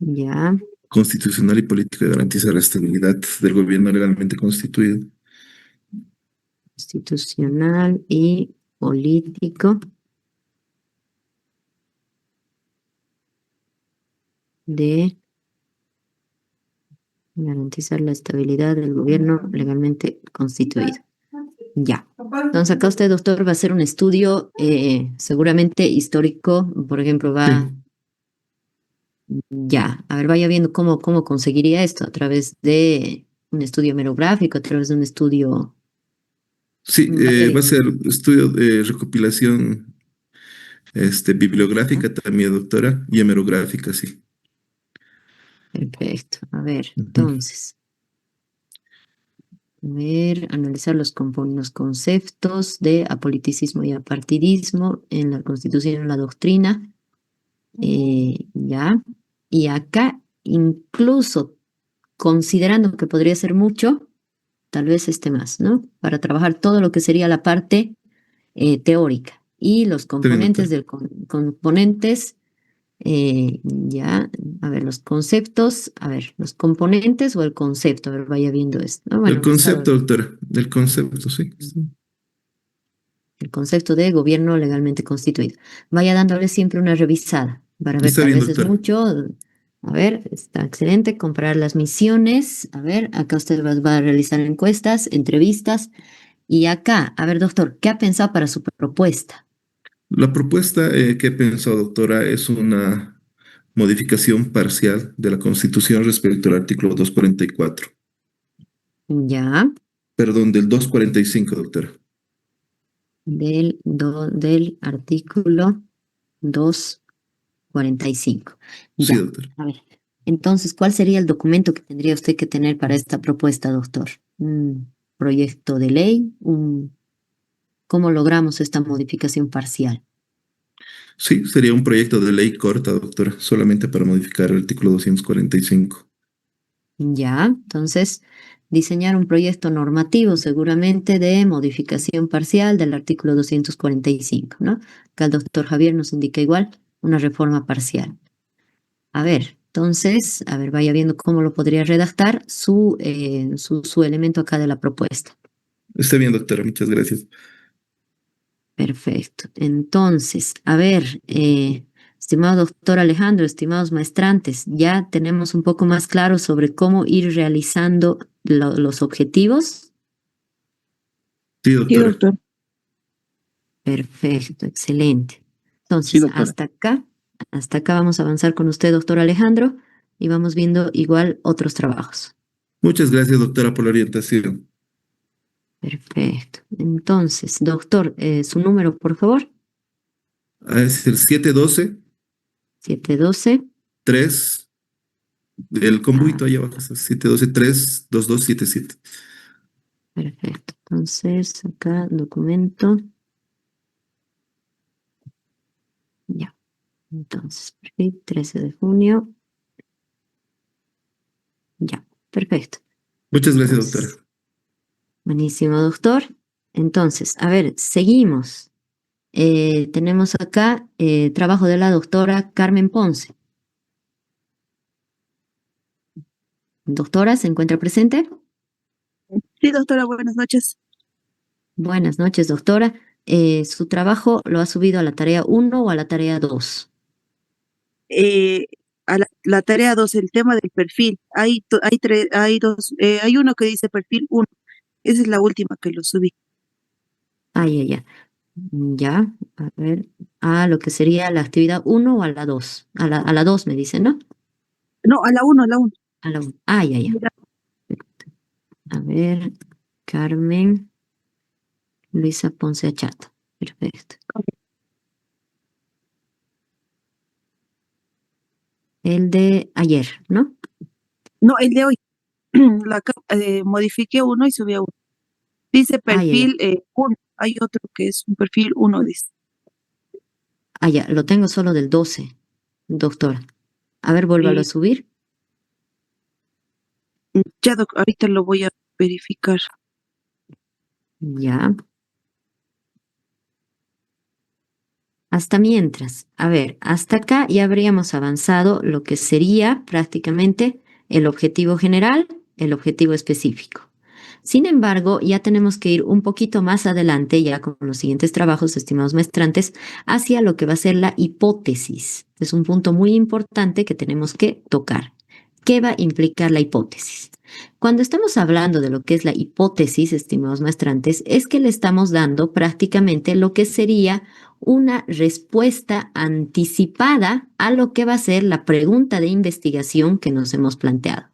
Ya. Constitucional y político de garantizar la estabilidad del gobierno legalmente constituido. Institucional y político de garantizar la estabilidad del gobierno legalmente constituido. Ya. Entonces acá usted, doctor, va a hacer un estudio seguramente histórico, por ejemplo, va... Ya, a ver, vaya viendo cómo conseguiría esto, a través de un estudio hemerográfico, a través de un estudio... Sí, va a ser estudio de recopilación bibliográfica también, doctora, y hemerográfica, sí. Perfecto. A ver, entonces, a ver, analizar los conceptos de apoliticismo y apartidismo en la Constitución y en la doctrina. Ya. Y acá, incluso considerando que podría ser mucho, tal vez más, ¿no? Para trabajar todo lo que sería la parte teórica y los Está bien, componentes doctora. componentes Ya, a ver, los conceptos, a ver, los componentes o el concepto, a ver, vaya viendo esto, ¿no? Bueno, El concepto, doctora, el concepto, sí. el concepto de gobierno legalmente constituido. Vaya dándole siempre una revisada para ver, Está tal bien, vez es doctora. mucho. A ver, está excelente. Comparar las misiones. A ver, acá usted va a realizar encuestas, entrevistas. Y acá, a ver, doctor, ¿qué ha pensado para su propuesta? La propuesta que he pensado, doctora, es una modificación parcial de la Constitución respecto al artículo 244. Ya, Perdón, del 245, doctora. del artículo 245. Sí, Ya, doctora. a ver. Entonces, ¿cuál sería el documento que tendría usted que tener para esta propuesta, doctor? ¿Un proyecto de ley? ¿Cómo logramos esta modificación parcial? Sí, sería un proyecto de ley corta, doctora, solamente para modificar el artículo 245. Ya, entonces, diseñar un proyecto normativo seguramente de modificación parcial del artículo 245, ¿no? Acá el doctor Javier nos indica igual, una reforma parcial. A ver, entonces, a ver, vaya viendo cómo lo podría redactar su elemento acá de la propuesta. Está bien, doctora, muchas gracias. Perfecto. Entonces, a ver, estimado doctor Alejandro, estimados maestrantes, ya tenemos un poco más claro sobre cómo ir realizando los objetivos. Sí, Sí, doctora. doctor. Perfecto, excelente. Entonces, Sí, doctora. hasta acá vamos a avanzar con usted, doctor Alejandro, y vamos viendo igual otros trabajos. Muchas gracias, doctora, por la orientación. Perfecto. Entonces, doctor, su número, por favor. Es el 712 712. 3, el conbuito ahí abajo, es el 712 32277. Perfecto. Entonces, acá, documento. Ya. Entonces, perfecto. 13 de junio. Ya. Perfecto. Muchas gracias, Entonces, doctora. buenísimo, doctor. Entonces, a ver, seguimos. Tenemos acá trabajo de la doctora Carmen Ponce. Doctora, ¿se encuentra presente? Sí, doctora, buenas noches. Buenas noches, doctora. ¿Su trabajo lo ha subido a la tarea 1 o a la tarea 2? Eh, a la tarea 2, el tema del perfil. Hay dos, hay uno que dice perfil 1. Esa es la última que lo subí. Ya. Ya, a ver. Lo que sería la actividad 1 o a la 2. A la 2 me dicen, ¿no? No, a la 1, a la 1. A la 1. Ya. A ver, Carmen Luisa Ponce Achata. Perfecto. El de ayer, ¿no? No, el de hoy. Modifiqué uno y subí a uno. Dice Ya. perfil 1. Hay otro que es un perfil 1, dice. Ya, lo tengo solo del 12, doctora. A ver, vuélvalo a subir. Ya, ahorita lo voy a verificar. Ya. Hasta mientras, a ver, hasta acá ya habríamos avanzado lo que sería prácticamente el objetivo general, el objetivo específico. Sin embargo, ya tenemos que ir un poquito más adelante, ya con los siguientes trabajos, estimados maestrantes, hacia lo que va a ser la hipótesis. Es un punto muy importante que tenemos que tocar. ¿Qué va a implicar la hipótesis? Cuando estamos hablando de lo que es la hipótesis, estimados maestrantes, es que le estamos dando prácticamente lo que sería una respuesta anticipada a lo que va a ser la pregunta de investigación que nos hemos planteado.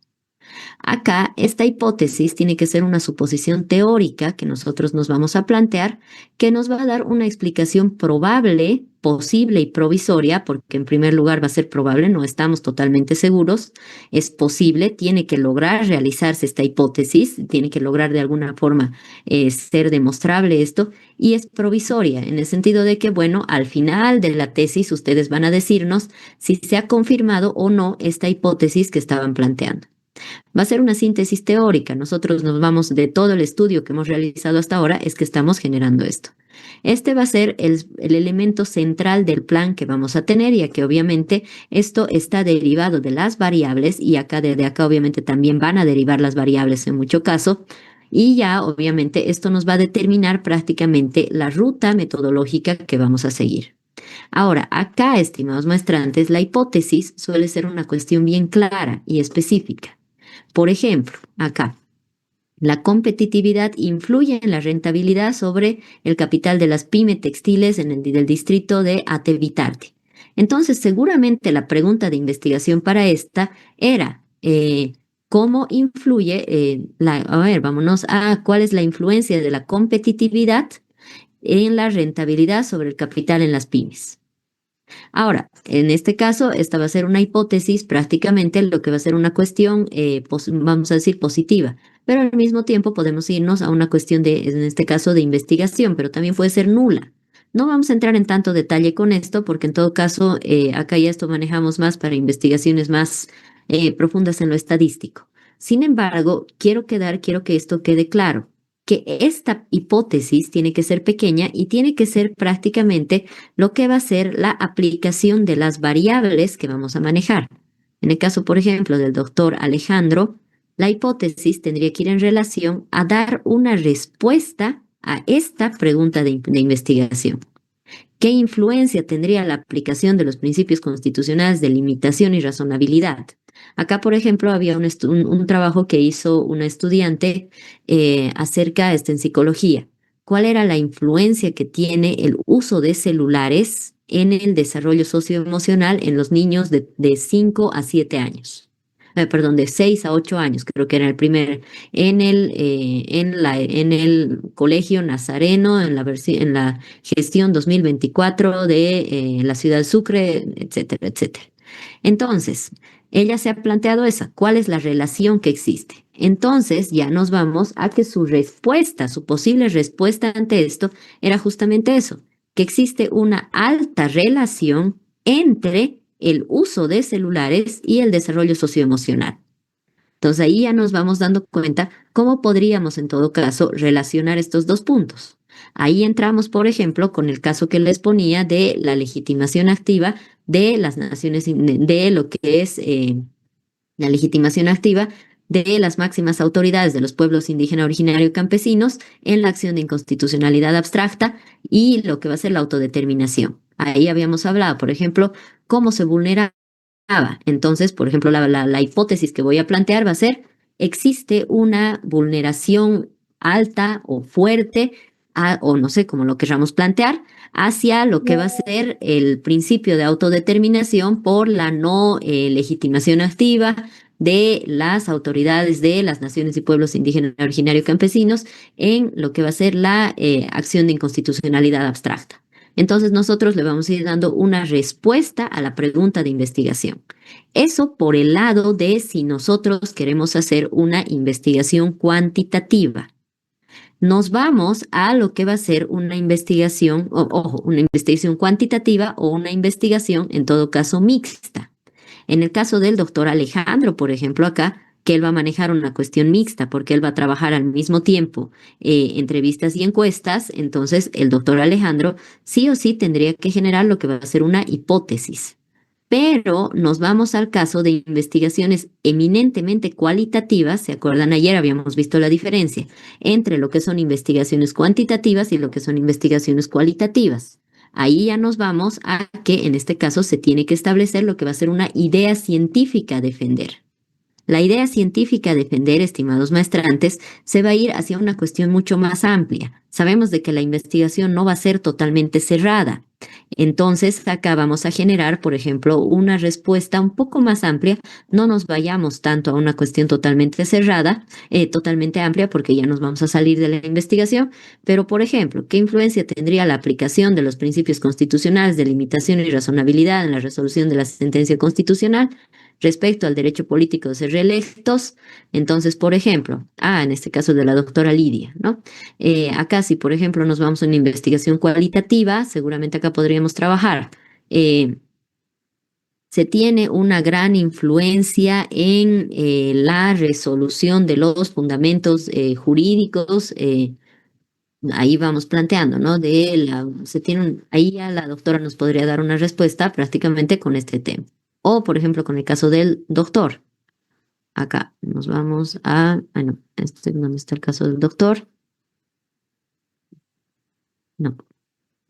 Acá, esta hipótesis tiene que ser una suposición teórica que nosotros nos vamos a plantear, que nos va a dar una explicación probable, posible y provisoria, porque en primer lugar va a ser probable, no estamos totalmente seguros, es posible, tiene que lograr realizarse esta hipótesis, tiene que lograr de alguna forma ser demostrable esto, y es provisoria, en el sentido de que, bueno, al final de la tesis ustedes van a decirnos si se ha confirmado o no esta hipótesis que estaban planteando. Va a ser una síntesis teórica. Nosotros nos vamos de todo el estudio que hemos realizado hasta ahora, es que estamos generando esto. Este va a ser el elemento central del plan que vamos a tener, ya que obviamente esto está derivado de las variables y acá desde acá obviamente también van a derivar las variables en mucho caso. Y ya obviamente esto nos va a determinar prácticamente la ruta metodológica que vamos a seguir. Ahora, acá, estimados muestrantes, la hipótesis suele ser una cuestión bien clara y específica. Por ejemplo, acá, la competitividad influye en la rentabilidad sobre el capital de las pymes textiles del distrito de Ate-Bitarte. Entonces, seguramente la pregunta de investigación para esta era, ¿cómo influye, vámonos a cuál es la influencia de la competitividad en la rentabilidad sobre el capital en las pymes? Ahora, en este caso, esta va a ser una hipótesis, prácticamente lo que va a ser una cuestión, vamos a decir, positiva, pero al mismo tiempo podemos irnos a una cuestión en este caso, de investigación, pero también puede ser nula. No vamos a entrar en tanto detalle con esto, porque en todo caso, acá ya esto manejamos más para investigaciones más profundas en lo estadístico. Sin embargo, quiero que esto quede claro, que esta hipótesis tiene que ser pequeña y tiene que ser prácticamente lo que va a ser la aplicación de las variables que vamos a manejar. En el caso, por ejemplo, del doctor Alejandro, la hipótesis tendría que ir en relación a dar una respuesta a esta pregunta de investigación. ¿Qué influencia tendría la aplicación de los principios constitucionales de limitación y razonabilidad? Acá, por ejemplo, había un trabajo que hizo una estudiante acerca en psicología. ¿Cuál era la influencia que tiene el uso de celulares en el desarrollo socioemocional en los niños de 5 a 7 años? De 6 a 8 años, creo que era el primer, en el Colegio Nazareno, en la gestión 2024 de la ciudad de Sucre, etcétera, etcétera. Entonces, ella se ha planteado ¿cuál es la relación que existe? Entonces, ya nos vamos a que su posible respuesta ante esto, era justamente eso, que existe una alta relación entre el uso de celulares y el desarrollo socioemocional. Entonces ahí ya nos vamos dando cuenta cómo podríamos en todo caso relacionar estos dos puntos. Ahí entramos, por ejemplo, con el caso que les ponía de la legitimación activa de las naciones, de lo que es la legitimación activa de las máximas autoridades de los pueblos indígenas originarios y campesinos en la acción de inconstitucionalidad abstracta y lo que va a ser la autodeterminación. Ahí habíamos hablado, por ejemplo, cómo se vulneraba. Entonces, por ejemplo, la hipótesis que voy a plantear va a ser, existe una vulneración alta o fuerte, o no sé cómo lo queramos plantear, hacia lo que va a ser el principio de autodeterminación por la no legitimación activa de las autoridades de las naciones y pueblos indígenas originarios y campesinos en lo que va a ser la acción de inconstitucionalidad abstracta. Entonces nosotros le vamos a ir dando una respuesta a la pregunta de investigación. Eso por el lado de si nosotros queremos hacer una investigación cuantitativa. Nos vamos a lo que va a ser una investigación, una investigación cuantitativa o una investigación en todo caso mixta. En el caso del doctor Alejandro, por ejemplo, acá, que él va a manejar una cuestión mixta porque él va a trabajar al mismo tiempo entrevistas y encuestas, entonces el doctor Alejandro sí o sí tendría que generar lo que va a ser una hipótesis. Pero nos vamos al caso de investigaciones eminentemente cualitativas. ¿Se acuerdan? Ayer habíamos visto la diferencia entre lo que son investigaciones cuantitativas y lo que son investigaciones cualitativas. Ahí ya nos vamos a que en este caso se tiene que establecer lo que va a ser una idea científica a defender. La idea científica a defender, estimados maestrantes, se va a ir hacia una cuestión mucho más amplia. Sabemos de que la investigación no va a ser totalmente cerrada. Entonces, acá vamos a generar, por ejemplo, una respuesta un poco más amplia. No nos vayamos tanto a una cuestión totalmente cerrada, totalmente amplia, porque ya nos vamos a salir de la investigación. Pero, por ejemplo, ¿qué influencia tendría la aplicación de los principios constitucionales de limitación y razonabilidad en la resolución de la sentencia constitucional respecto al derecho político de ser reelectos? Entonces, por ejemplo, en este caso de la doctora Lidia, ¿no? Acá si, por ejemplo, nos vamos a una investigación cualitativa, seguramente acá podríamos trabajar. se tiene una gran influencia en la resolución de los fundamentos jurídicos. Ahí vamos planteando, ¿no? Ahí ya la doctora nos podría dar una respuesta prácticamente con este tema. O, por ejemplo, con el caso del doctor. Acá nos vamos no, ¿dónde está el caso del doctor? No.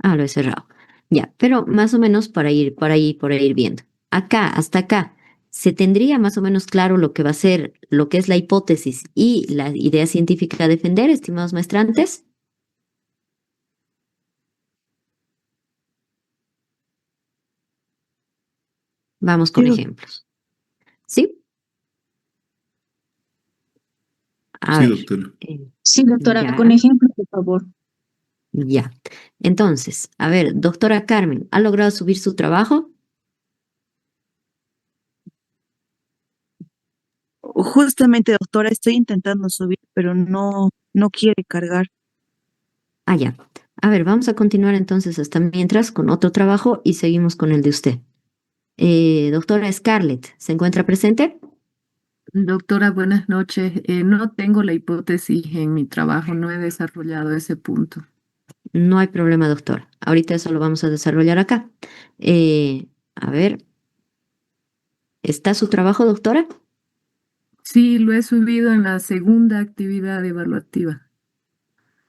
Lo he cerrado. Ya, pero más o menos para ir viendo. Acá, hasta acá, ¿se tendría más o menos claro lo que va a ser, lo que es la hipótesis y la idea científica a defender, estimados maestrantes? Vamos con Sí, ejemplos. ¿Sí? A Sí, ver. doctora. Sí, doctora, Ya. con ejemplos, por favor. Ya. Entonces, a ver, doctora Carmen, ¿ha logrado subir su trabajo? Justamente, doctora, estoy intentando subir, pero no quiere cargar. Ya. A ver, vamos a continuar entonces hasta mientras con otro trabajo y seguimos con el de usted. Doctora Scarlett, ¿se encuentra presente? Doctora, buenas noches. No tengo la hipótesis en mi trabajo, no he desarrollado ese punto. No hay problema, doctora. Ahorita eso lo vamos a desarrollar acá. A ver, ¿está su trabajo, doctora? Sí, lo he subido en la segunda actividad evaluativa.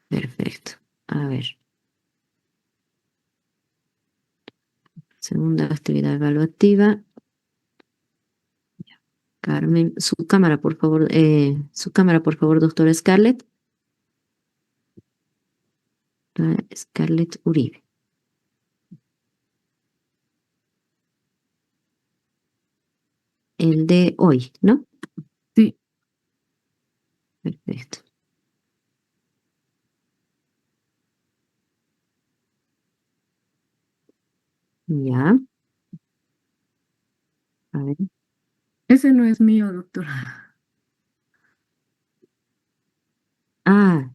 Perfecto. A ver. Segunda actividad evaluativa. Carmen, su cámara, por favor, doctora Scarlett. Scarlett Uribe. El de hoy, ¿no? Sí. Perfecto. Ya. A ver. Ese no es mío, doctora.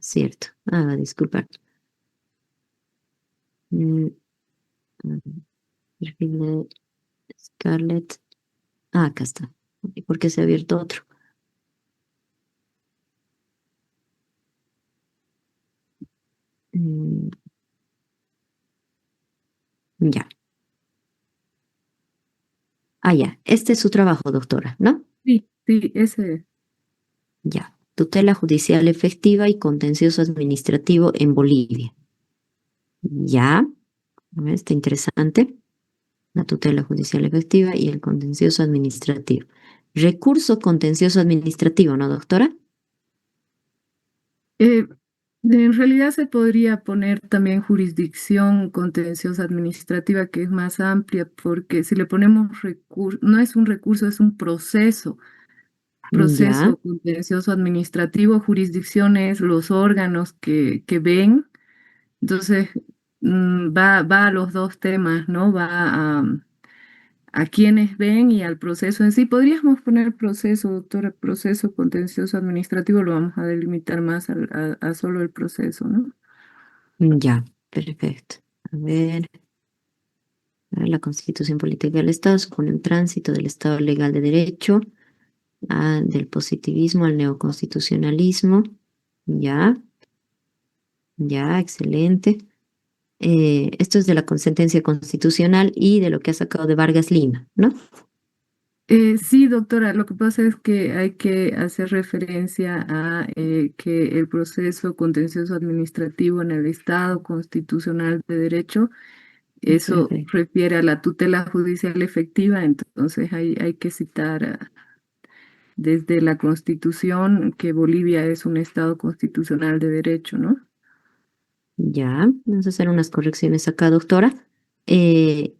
Cierto. Disculpa. A ver, perfil de Scarlett. Acá está. ¿Y por qué se ha abierto otro? Ya. Ya. Este es su trabajo, doctora, ¿no? Sí, ese es. Ya. Tutela judicial efectiva y contencioso administrativo en Bolivia. Ya. A ver, está interesante. La tutela judicial efectiva y el contencioso administrativo. Recurso contencioso administrativo, ¿no, doctora? En realidad se podría poner también jurisdicción contenciosa administrativa, que es más amplia, porque si le ponemos recurso, no es un recurso, es un proceso. Ya. Contencioso administrativo, jurisdicciones, los órganos que ven. Entonces, va a los dos temas, ¿no? Va a quienes ven y al proceso en sí. Podríamos poner proceso, doctora, proceso contencioso administrativo, lo vamos a delimitar más a solo el proceso, ¿no? Ya. Perfecto. A ver, la Constitución Política del Estado supone un tránsito del Estado legal de derecho del positivismo al neoconstitucionalismo. Ya. Ya, excelente. Esto es de la sentencia constitucional y de lo que ha sacado de Vargas Lima, ¿no? Sí, doctora, lo que pasa es que hay que hacer referencia a que el proceso contencioso administrativo en el Estado constitucional de derecho, eso Perfecto. refiere a la tutela judicial efectiva, entonces hay que citar desde la Constitución que Bolivia es un Estado constitucional de derecho, ¿no? Ya, vamos a hacer unas correcciones acá, doctora.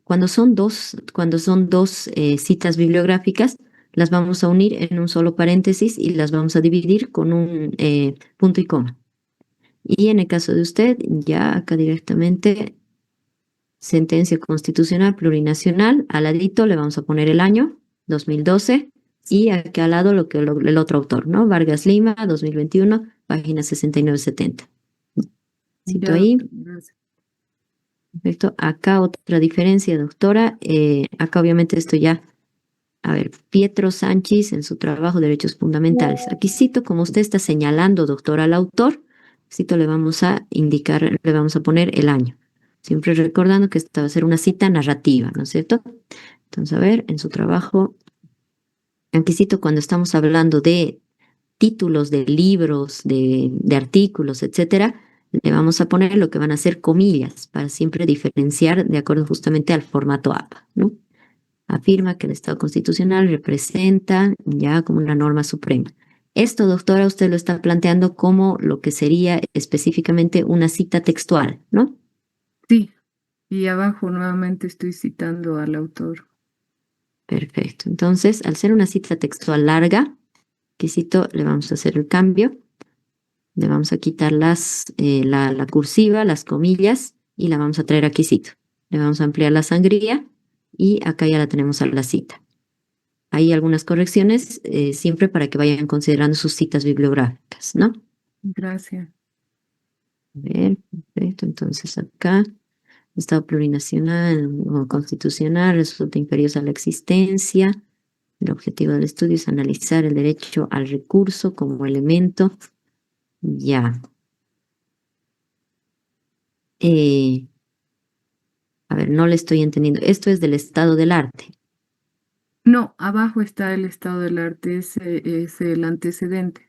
Cuando son dos citas bibliográficas, las vamos a unir en un solo paréntesis y las vamos a dividir con un punto y coma. Y en el caso de usted, ya acá directamente, sentencia constitucional plurinacional, al ladito le vamos a poner el año, 2012, y aquí al lado el otro autor, ¿no? Vargas Lima, 2021, página 69-70. Cito Ya, ahí. gracias. Perfecto. Acá otra diferencia, doctora. Acá obviamente esto ya A ver, Pietro Sánchez en su trabajo Derechos Fundamentales. Aquí cito, como usted está señalando, doctor, al autor, cito, le vamos a indicar, le vamos a poner el año. Siempre recordando que esta va a ser una cita narrativa, ¿no es cierto? Entonces, a ver, en su trabajo, aquí cito, cuando estamos hablando de títulos de libros, de artículos, etcétera, le vamos a poner lo que van a ser comillas para siempre diferenciar de acuerdo justamente al formato APA, ¿no? Afirma que el Estado constitucional representa ya como una norma suprema. Esto, doctora, usted lo está planteando como lo que sería específicamente una cita textual, ¿no? Sí, y abajo nuevamente estoy citando al autor. Perfecto. Entonces, al ser una cita textual larga, aquí cito, le vamos a hacer el cambio. Le vamos a quitar la cursiva, las comillas, y la vamos a traer aquí cito. Le vamos a ampliar la sangría y acá ya la tenemos a la cita. Hay algunas correcciones siempre para que vayan considerando sus citas bibliográficas, ¿no? Gracias. A ver, perfecto. Entonces acá, Estado plurinacional o constitucional resulta imperiosa la existencia. El objetivo del estudio es analizar el derecho al recurso como elemento. Ya. A ver, no le estoy entendiendo. Esto es del estado del arte. No, abajo está el estado del arte, ese es el antecedente.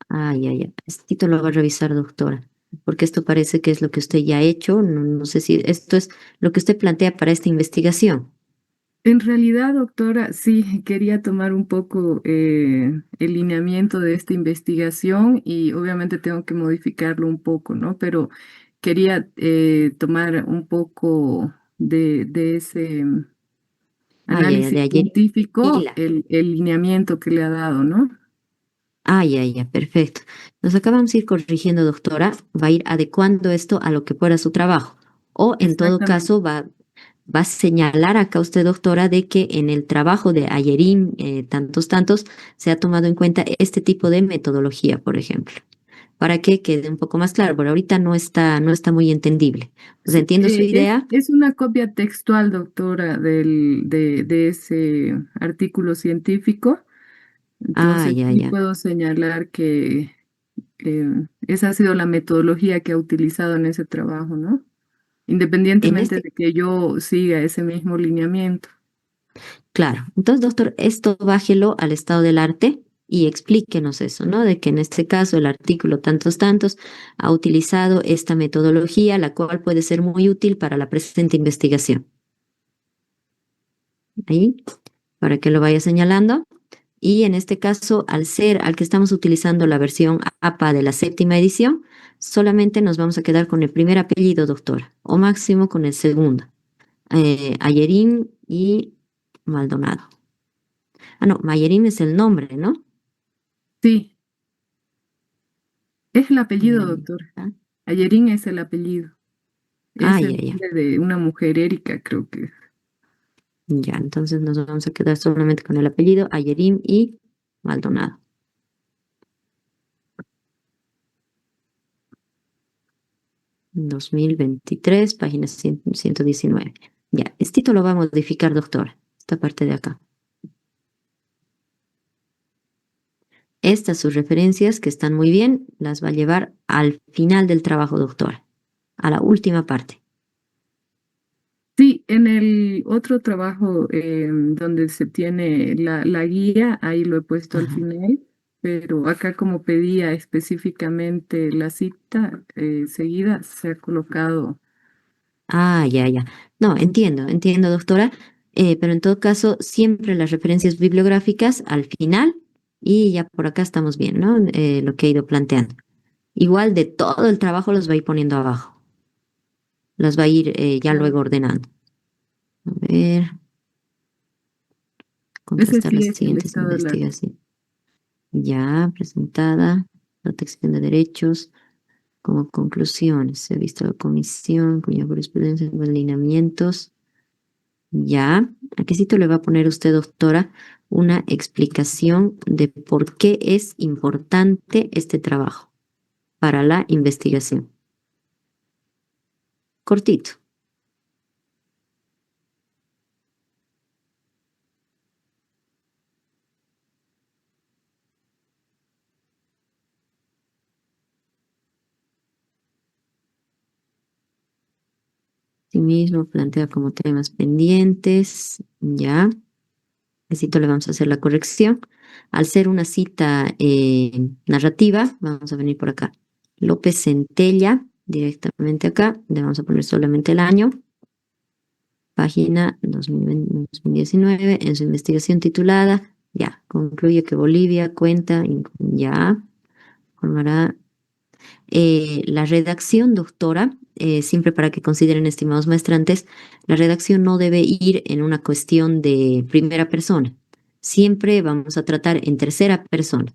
Ay, ay, ay. Este título lo va a revisar, doctora, porque esto parece que es lo que usted ya ha hecho. No, no sé si esto es lo que usted plantea para esta investigación. En realidad, doctora, sí, quería tomar un poco el lineamiento de esta investigación y obviamente tengo que modificarlo un poco, ¿no? Pero quería tomar un poco de ese Ay, ay, ay, análisis de ayer. científico, Hila. el lineamiento que le ha dado, ¿no? Ay, ay, ay, perfecto. Nos acabamos de ir corrigiendo, doctora. Va a ir adecuando esto a lo que fuera su trabajo. O en todo Exactamente. caso va a señalar acá usted, doctora, de que en el trabajo de Ayerim, tantos, se ha tomado en cuenta este tipo de metodología, por ejemplo, para que quede un poco más claro, pero ahorita no está muy entendible. O sea, Sí, entiendo su idea. es una copia textual, doctora, de ese artículo científico. Ah, Entonces, ya, sí ya. puedo señalar que esa ha sido la metodología que ha utilizado en ese trabajo, ¿no? En Independientemente este, de que yo siga ese mismo lineamiento. claro. Entonces, doctor, esto bájelo al estado del arte y explíquenos eso, ¿no? De que en este caso el artículo tantos ha utilizado esta metodología, la cual puede ser muy útil para la presente investigación. Ahí, para que lo vaya señalando. Y en este caso, al que estamos utilizando la versión APA de la 7ª edición, solamente nos vamos a quedar con el primer apellido, doctora, o máximo con el segundo. Ayerín y Maldonado. Ah, no, Mayerín es el nombre, ¿no? Sí, es el apellido, Mm, doctora. ah, Ayerín es el apellido. Es ay, el ay, ay. nombre de una mujer, Erika, creo que es. Ya, entonces nos vamos a quedar solamente con el apellido Ayerín y Maldonado. ...2023, página 119. Ya, este lo va a modificar, doctora, esta parte de acá. Estas sus referencias, que están muy bien, las va a llevar al final del trabajo, doctora, a la última parte. Sí, en el otro trabajo donde se tiene la guía, ahí lo he puesto al Ajá. final, pero acá como pedía específicamente la cita seguida, se ha colocado. Ah, ya, ya. No, entiendo, doctora, pero en todo caso, siempre las referencias bibliográficas al final y ya por acá estamos bien, ¿no? Lo que he ido planteando. Igual de todo el trabajo los va a ir poniendo abajo, las va a ir ya Claro. luego ordenando. A ver, Ese contrastar sí las es el siguientes estado de la... investigaciones. Ya presentada, protección de derechos. Como conclusiones, se ha visto la comisión, cuya jurisprudencia en lineamientos. Ya, aquí sí le va a poner usted, doctora, una explicación de por qué es importante este trabajo para la investigación. Cortito. Asimismo, plantea como temas pendientes, ya. Necesito, le vamos a hacer la corrección. Al ser una cita narrativa, vamos a venir por acá. López Centella, directamente acá, le vamos a poner solamente el año. Página 2019, en su investigación titulada, ya, concluye que Bolivia cuenta, ya, formará la redacción, doctora, siempre para que consideren, estimados maestrantes, la redacción no debe ir en una cuestión de primera persona. Siempre vamos a tratar en tercera persona.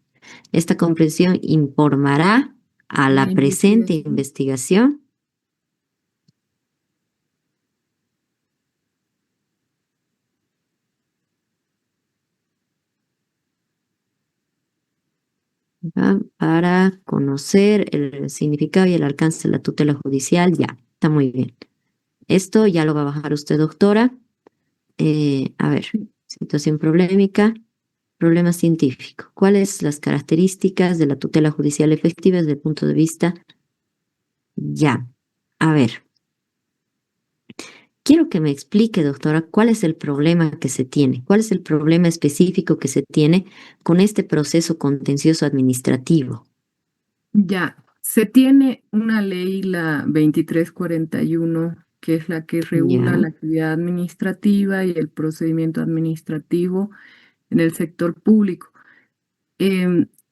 Esta comprensión informará a la presente investigación. ¿Va? Para conocer el significado y el alcance de la tutela judicial, ya, está muy bien. Esto ya lo va a bajar usted, doctora. A ver, situación problemática, problema científico. ¿Cuáles las características de la tutela judicial efectiva desde el punto de vista? Ya, a ver. Quiero que me explique, doctora, cuál es el problema que se tiene, cuál es el problema específico que se tiene con este proceso contencioso administrativo. Ya, se tiene una ley, la 2341, que es la que regula Ya. la actividad administrativa y el procedimiento administrativo en el sector público.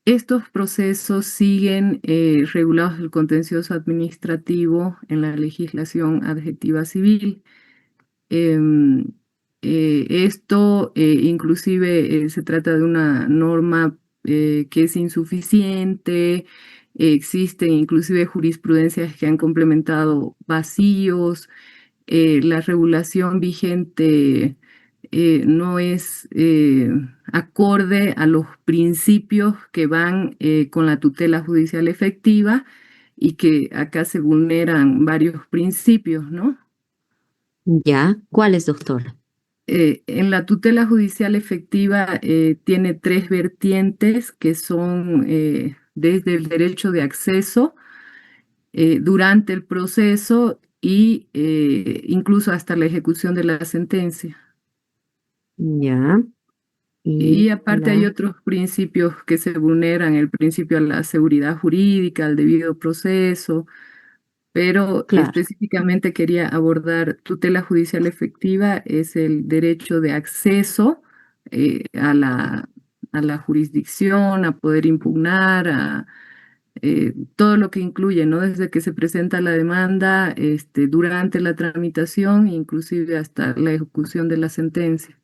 Estos procesos siguen regulados el contencioso administrativo en la legislación adjetiva civil. Esto inclusive se trata de una norma que es insuficiente, existen inclusive jurisprudencias que han complementado vacíos, la regulación vigente no es acorde a los principios que van con la tutela judicial efectiva y que acá se vulneran varios principios, ¿no? Ya, ¿cuál es, doctora? En la tutela judicial efectiva tiene tres vertientes que son desde el derecho de acceso, durante el proceso y incluso hasta la ejecución de la sentencia. Ya. Y aparte hay otros principios que se vulneran, el principio a la seguridad jurídica, al debido proceso, pero Claro. específicamente quería abordar tutela judicial efectiva, es el derecho de acceso a la jurisdicción, a poder impugnar, a todo lo que incluye, ¿no? Desde que se presenta la demanda, durante la tramitación, inclusive hasta la ejecución de la sentencia.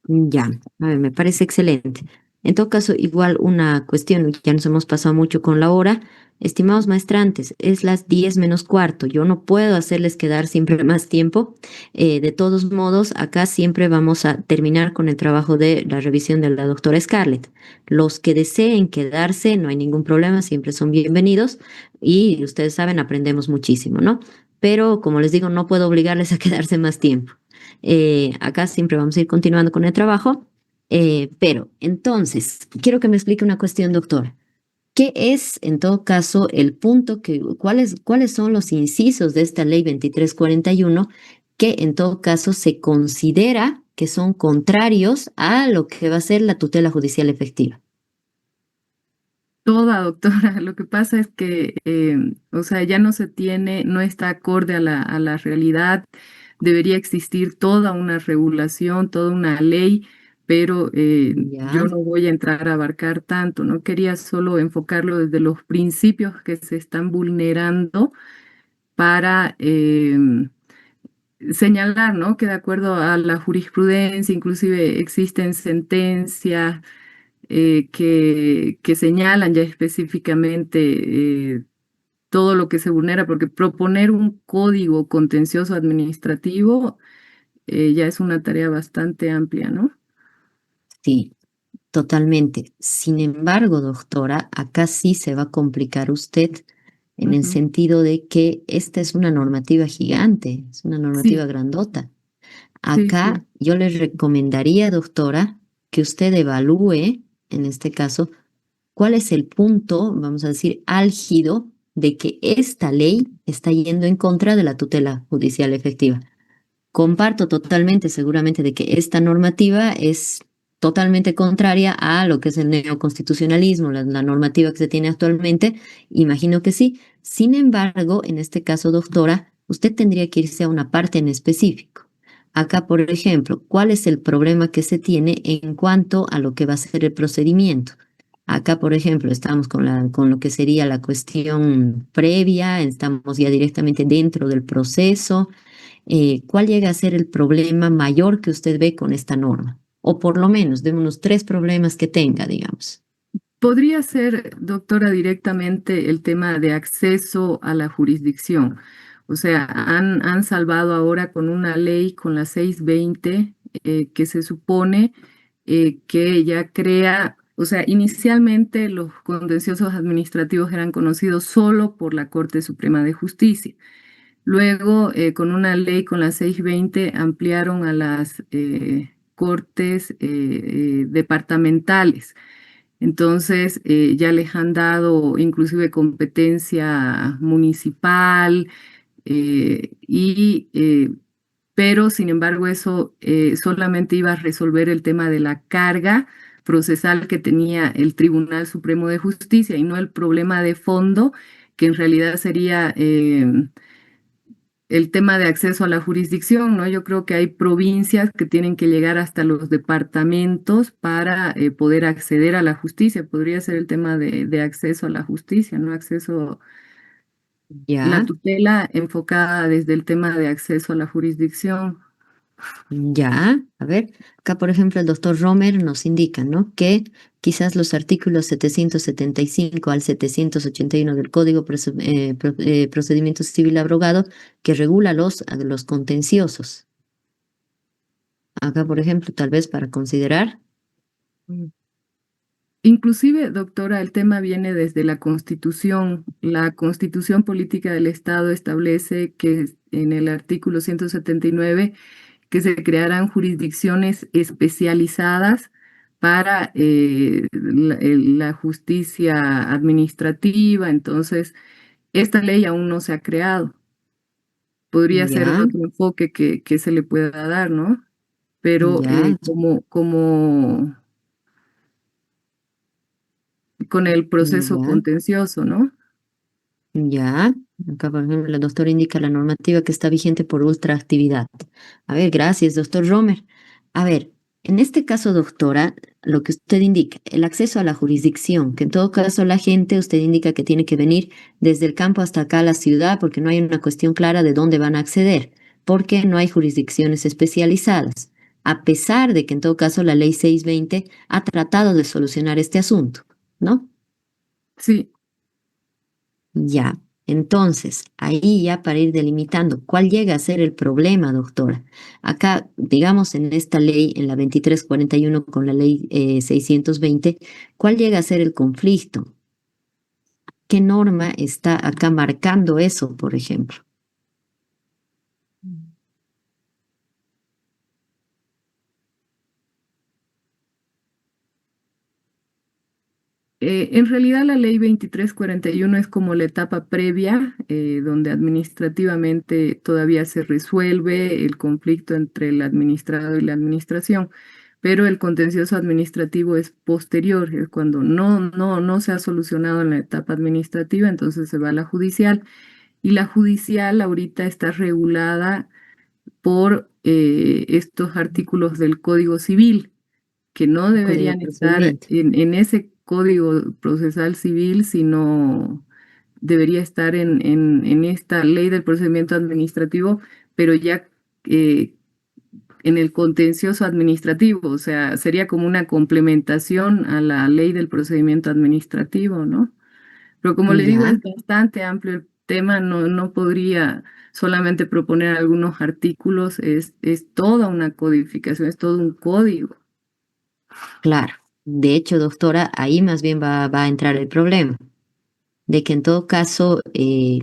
Ya, a ver, me parece excelente. En todo caso, igual una cuestión, ya nos hemos pasado mucho con la hora. Estimados maestrantes, es las 10 menos cuarto. Yo no puedo hacerles quedar siempre más tiempo. De todos modos, acá siempre vamos a terminar con el trabajo de la revisión de la doctora Scarlett. Los que deseen quedarse, no hay ningún problema, siempre son bienvenidos. Y ustedes saben, aprendemos muchísimo, ¿no? Pero, como les digo, no puedo obligarles a quedarse más tiempo. Acá siempre vamos a ir continuando con el trabajo, pero entonces, quiero que me explique una cuestión, doctora. ¿Qué es, en todo caso, el punto cuáles son los incisos de esta ley 2341 que, en todo caso, se considera que son contrarios a lo que va a ser la tutela judicial efectiva? Toda, doctora. Lo que pasa es que, o sea, ya no se tiene, no está acorde a la realidad. Debería existir toda una regulación, toda una ley, pero Ya. yo no voy a entrar a abarcar tanto, ¿no? Quería solo enfocarlo desde los principios que se están vulnerando para señalar, ¿no? Que de acuerdo a la jurisprudencia, inclusive existen sentencias que señalan ya específicamente todo lo que se vulnera, porque proponer un código contencioso administrativo ya es una tarea bastante amplia, ¿no? Sí, totalmente. Sin embargo, doctora, acá sí se va a complicar usted en el Ujú. sentido de que esta es una normativa gigante, es una normativa Sí, grandota. sí, Acá sí. yo les recomendaría, doctora, que usted evalúe, en este caso, cuál es el punto, vamos a decir, álgido de que esta ley está yendo en contra de la tutela judicial efectiva. Comparto totalmente, seguramente, de que esta normativa es totalmente contraria a lo que es el neoconstitucionalismo, la normativa que se tiene actualmente. Imagino que sí. Sin embargo, en este caso, doctora, usted tendría que irse a una parte en específico. Acá, por ejemplo, ¿cuál es el problema que se tiene en cuanto a lo que va a ser el procedimiento? Acá, por ejemplo, estamos con lo que sería la cuestión previa, estamos ya directamente dentro del proceso. ¿Cuál llega a ser el problema mayor que usted ve con esta norma? O por lo menos, de unos 3 problemas que tenga, digamos. Podría ser, doctora, directamente el tema de acceso a la jurisdicción. O sea, han salvado ahora con una ley, con la 620, que se supone que ya crea, o sea, inicialmente los contenciosos administrativos eran conocidos solo por la Corte Suprema de Justicia. Luego, con una ley, con la 620, ampliaron a las cortes departamentales. Entonces, ya les han dado inclusive competencia municipal, pero sin embargo eso solamente iba a resolver el tema de la carga procesal que tenía el Tribunal Supremo de Justicia y no el problema de fondo, que en realidad sería el tema de acceso a la jurisdicción, ¿no? Yo creo que hay provincias que tienen que llegar hasta los departamentos para poder acceder a la justicia. Podría ser el tema de acceso a la justicia, ¿no? Acceso, la Ya, tutela enfocada desde el tema de acceso a la jurisdicción. ya. A ver, acá, por ejemplo, el doctor Romer nos indica, ¿no? Que quizás los artículos 775 al 781 del Código Procedimiento Civil Abrogado que regula los contenciosos. Acá, por ejemplo, tal vez para considerar. Inclusive, doctora, el tema viene desde la Constitución. La Constitución Política del Estado establece que en el artículo 179 que se crearán jurisdicciones especializadas para la justicia administrativa. Entonces, esta ley aún no se ha creado. Podría ser Ya, otro enfoque que se le pueda dar, ¿no? Pero ya, como con el proceso ya. contencioso, ¿no? Ya, acá por ejemplo la doctora indica la normativa que está vigente por ultraactividad. A ver, gracias, doctor Romer. A ver, en este caso, doctora, lo que usted indica, el acceso a la jurisdicción, que en todo caso la gente, usted indica que tiene que venir desde el campo hasta acá a la ciudad porque no hay una cuestión clara de dónde van a acceder, porque no hay jurisdicciones especializadas, a pesar de que en todo caso la ley 620 ha tratado de solucionar este asunto, ¿no? Sí. Ya, entonces, ahí ya para ir delimitando, ¿cuál llega a ser el problema, doctora? Acá, digamos, en esta ley, en la 2341 con la ley 620, ¿cuál llega a ser el conflicto? ¿Qué norma está acá marcando eso, por ejemplo? En realidad la ley 2341 es como la etapa previa, donde administrativamente todavía se resuelve el conflicto entre el administrado y la administración, pero el contencioso administrativo es posterior, es cuando no se ha solucionado en la etapa administrativa, entonces se va a la judicial, y la judicial ahorita está regulada por estos artículos del Código Civil que no Código de deberían estar procedimiento. en ese Código Procesal Civil, sino debería estar en esta Ley del Procedimiento Administrativo, pero ya en el contencioso administrativo, o sea, sería como una complementación a la Ley del Procedimiento Administrativo, ¿no? Pero como le digo, Ya, es bastante amplio el tema, no podría solamente proponer algunos artículos, es toda una codificación, es todo un código. claro. De hecho, doctora, ahí más bien va a entrar el problema, de que en todo caso,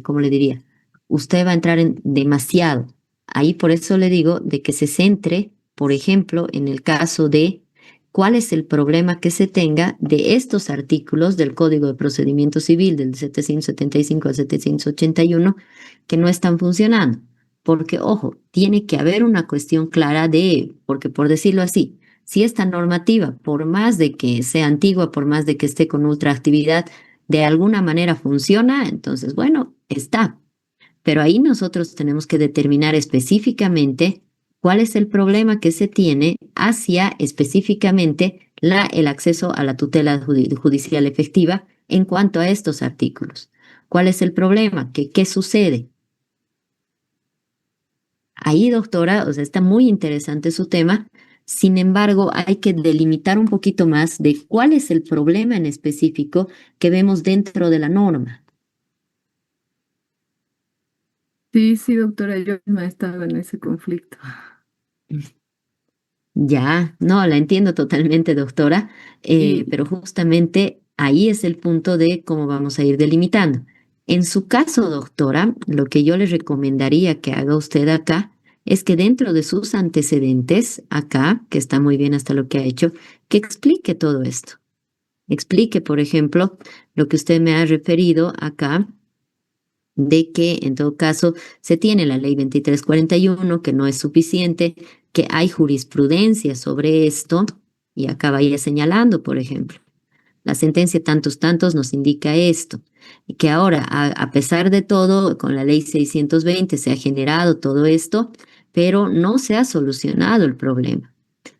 ¿cómo le diría? Usted va a entrar en demasiado. Ahí por eso le digo de que se centre, por ejemplo, en el caso de cuál es el problema que se tenga de estos artículos del Código de Procedimiento Civil del 775 al 781 que no están funcionando. Porque, ojo, tiene que haber una cuestión clara porque por decirlo así, si esta normativa, por más de que sea antigua, por más de que esté con ultraactividad, de alguna manera funciona, entonces, bueno, está. Pero ahí nosotros tenemos que determinar específicamente cuál es el problema que se tiene hacia específicamente el acceso a la tutela judicial efectiva en cuanto a estos artículos. ¿Cuál es el problema? ¿Qué sucede? Ahí, doctora, o sea, está muy interesante su tema. Sin embargo, hay que delimitar un poquito más de cuál es el problema en específico que vemos dentro de la norma. Sí, doctora, yo misma he estado en ese conflicto. Ya, no, la entiendo totalmente, doctora, pero justamente ahí es el punto de cómo vamos a ir delimitando. En su caso, doctora, lo que yo le recomendaría que haga usted acá es que dentro de sus antecedentes, acá, que está muy bien hasta lo que ha hecho, que explique todo esto. Explique, por ejemplo, lo que usted me ha referido acá, de que en todo caso se tiene la ley 2341, que no es suficiente, que hay jurisprudencia sobre esto, y acá vaya señalando, por ejemplo, la sentencia tantos nos indica esto, y que ahora, a pesar de todo, con la ley 620 se ha generado todo esto, pero no se ha solucionado el problema.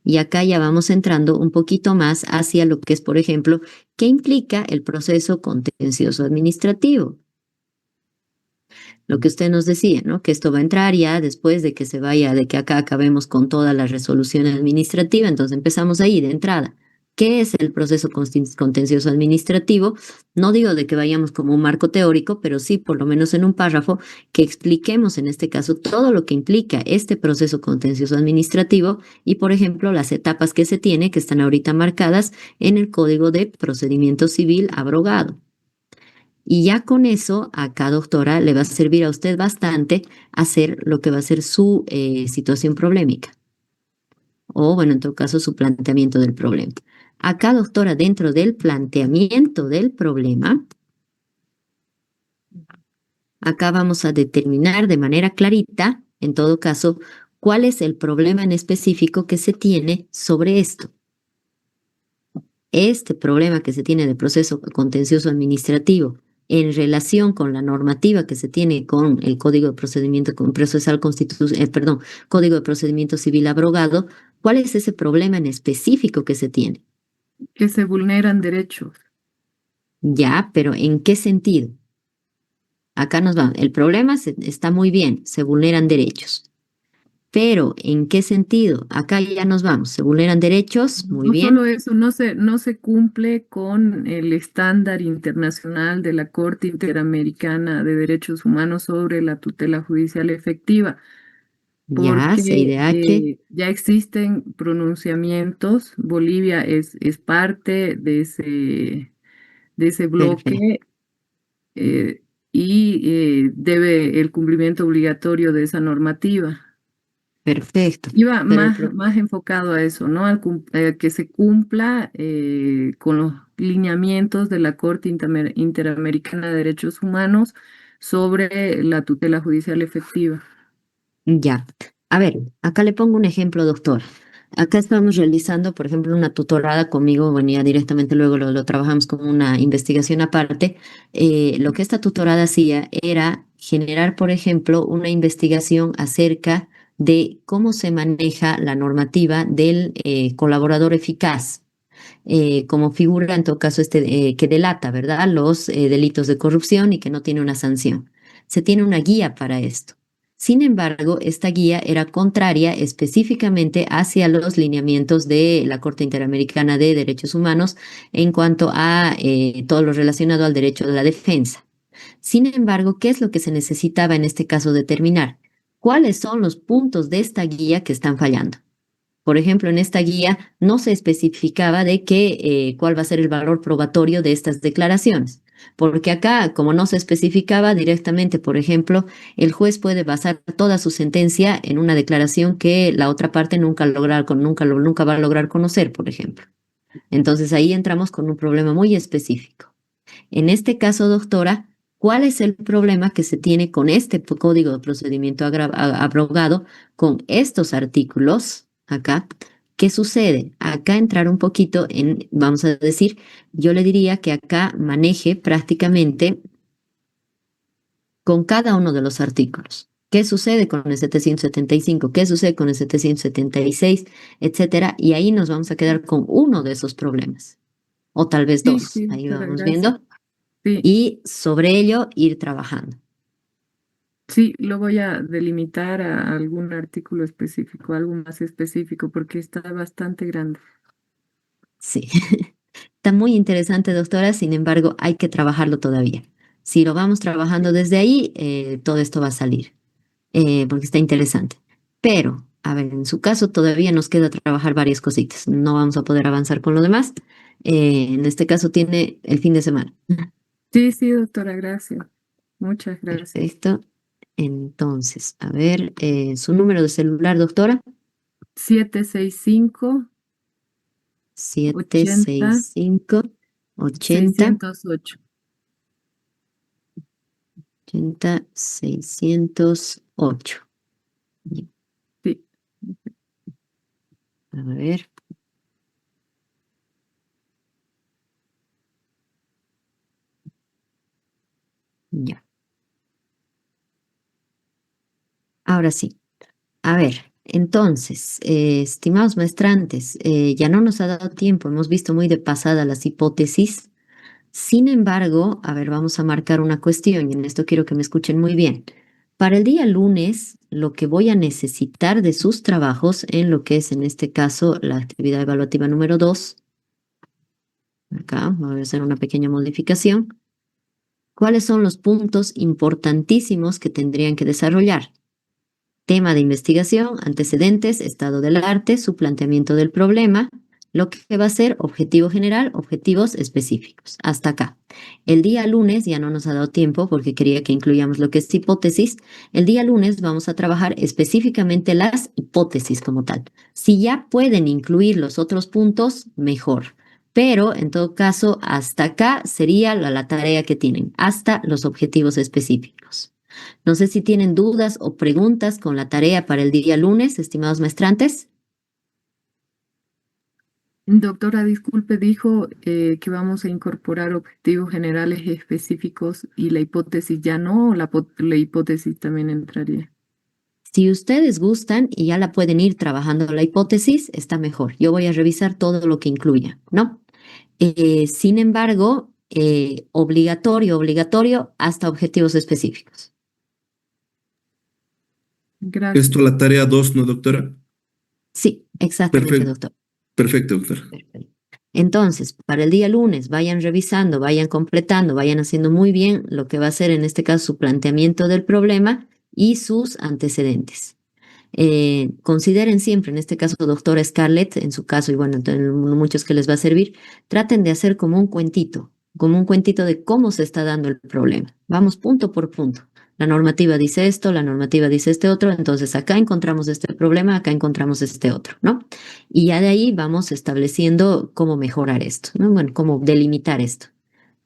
Y acá ya vamos entrando un poquito más hacia lo que es, por ejemplo, ¿qué implica el proceso contencioso administrativo? Lo que usted nos decía, ¿no? Que esto va a entrar ya después de que se vaya, de que acá acabemos con toda la resolución administrativa. Entonces empezamos ahí de entrada. ¿Qué es el proceso contencioso administrativo? No digo de que vayamos como un marco teórico, pero sí por lo menos en un párrafo que expliquemos en este caso todo lo que implica este proceso contencioso administrativo y, por ejemplo, las etapas que se tiene, que están ahorita marcadas en el Código de Procedimiento Civil abrogado. Y ya con eso, acá, doctora, le va a servir a usted bastante hacer lo que va a ser su situación problemática. O, bueno, en todo caso, su planteamiento del problema. Acá, doctora, dentro del planteamiento del problema, acá vamos a determinar de manera clarita, en todo caso, cuál es el problema en específico que se tiene sobre esto. Este problema que se tiene de proceso contencioso administrativo en relación con la normativa que se tiene con el Código de Procedimiento Procesal Código de Procedimiento Civil abrogado, ¿cuál es ese problema en específico que se tiene? Que se vulneran derechos. Ya, pero ¿en qué sentido? Acá nos va. El problema está muy bien, se vulneran derechos. Pero, ¿en qué sentido? Acá ya nos vamos. Se vulneran derechos, muy bien. No solo eso, no se cumple con el estándar internacional de la Corte Interamericana de Derechos Humanos sobre la tutela judicial efectiva. Ya, CIDH. Ya existen pronunciamientos. Bolivia es parte de ese bloque y debe el cumplimiento obligatorio de esa normativa. Perfecto. Iba más enfocado a eso, ¿no? Que se cumpla con los lineamientos de la Corte Interamericana de Derechos Humanos sobre la tutela judicial efectiva. Ya. A ver, acá le pongo un ejemplo, doctor. Acá estamos realizando, por ejemplo, una tutorada conmigo, venía directamente, luego lo trabajamos como una investigación aparte. Lo que esta tutorada hacía era generar, por ejemplo, una investigación acerca de cómo se maneja la normativa del colaborador eficaz, como figura en todo caso que delata, ¿verdad?, los delitos de corrupción y que no tiene una sanción. Se tiene una guía para esto. Sin embargo, esta guía era contraria específicamente hacia los lineamientos de la Corte Interamericana de Derechos Humanos en cuanto a todo lo relacionado al derecho de la defensa. Sin embargo, ¿qué es lo que se necesitaba en este caso determinar? ¿Cuáles son los puntos de esta guía que están fallando? Por ejemplo, en esta guía no se especificaba de cuál va a ser el valor probatorio de estas declaraciones. Porque acá, como no se especificaba directamente, por ejemplo, el juez puede basar toda su sentencia en una declaración que la otra parte nunca va a lograr conocer, por ejemplo. Entonces ahí entramos con un problema muy específico. En este caso, doctora, ¿cuál es el problema que se tiene con este Código de Procedimiento Abrogado, con estos artículos acá? ¿Qué sucede? Acá entrar un poquito en, vamos a decir, yo le diría que acá maneje prácticamente con cada uno de los artículos. ¿Qué sucede con el 775? ¿Qué sucede con el 776? Etcétera. Y ahí nos vamos a quedar con uno de esos problemas. O tal vez dos. Sí, Ahí doctora, vamos gracias. viendo. Sí, Y sobre ello ir trabajando. sí, lo voy a delimitar a algún artículo específico, algo más específico, porque está bastante grande. Sí. Está muy interesante, doctora. Sin embargo, hay que trabajarlo todavía. Si lo vamos trabajando desde ahí, todo esto va a salir. Porque está interesante. Pero, a ver, en su caso todavía nos queda trabajar varias cositas. No vamos a poder avanzar con lo demás. En este caso tiene el fin de semana. Sí, sí, doctora, gracias. Muchas gracias. Perfecto. Entonces, a ver, su número de celular, doctora. 765 765 80 608. 80 608. Sí. A ver. Ya. Ahora sí. A ver, entonces, estimados maestrantes, ya no nos ha dado tiempo, hemos visto muy de pasada las hipótesis. Sin embargo, a ver, vamos a marcar una cuestión y en esto quiero que me escuchen muy bien. Para el día lunes, lo que voy a necesitar de sus trabajos en lo que es, en este caso, la actividad evaluativa número 2. Acá voy a hacer una pequeña modificación. ¿Cuáles son los puntos importantísimos que tendrían que desarrollar? Tema de investigación, antecedentes, estado del arte, su planteamiento del problema, lo que va a ser objetivo general, objetivos específicos. Hasta acá. El día lunes, ya no nos ha dado tiempo porque quería que incluyamos lo que es hipótesis. El día lunes vamos a trabajar específicamente las hipótesis como tal. Si ya pueden incluir los otros puntos, mejor. Pero en todo caso, hasta acá sería la tarea que tienen, hasta los objetivos específicos. No sé si tienen dudas o preguntas con la tarea para el día lunes, estimados maestrantes. Doctora, disculpe, dijo que vamos a incorporar objetivos generales y específicos y la hipótesis ya no, o la hipótesis también entraría. Si ustedes gustan y ya la pueden ir trabajando la hipótesis, está mejor. Yo voy a revisar todo lo que incluya, ¿no? Sin embargo, obligatorio hasta objetivos específicos. Gracias. Esto la tarea 2, ¿no, doctora? Sí, exactamente, Perfecto. doctor. Perfecto, doctora. Perfecto. Entonces, para el día lunes, vayan revisando, vayan completando, vayan haciendo muy bien lo que va a ser en este caso su planteamiento del problema y sus antecedentes. Consideren siempre, en este caso, doctora Scarlett, en su caso, y bueno, muchos que les va a servir, traten de hacer como un cuentito de cómo se está dando el problema. Vamos punto por punto. La normativa dice esto, la normativa dice este otro, entonces acá encontramos este problema, acá encontramos este otro, ¿no? Y ya de ahí vamos estableciendo cómo mejorar esto, ¿no? Bueno, cómo delimitar esto,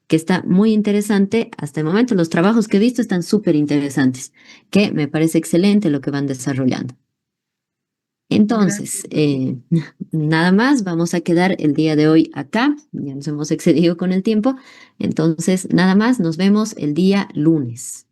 que está muy interesante. Hasta el momento los trabajos que he visto están súper interesantes, que me parece excelente lo que van desarrollando. Entonces, nada más, vamos a quedar el día de hoy acá, ya nos hemos excedido con el tiempo, entonces nada más, nos vemos el día lunes.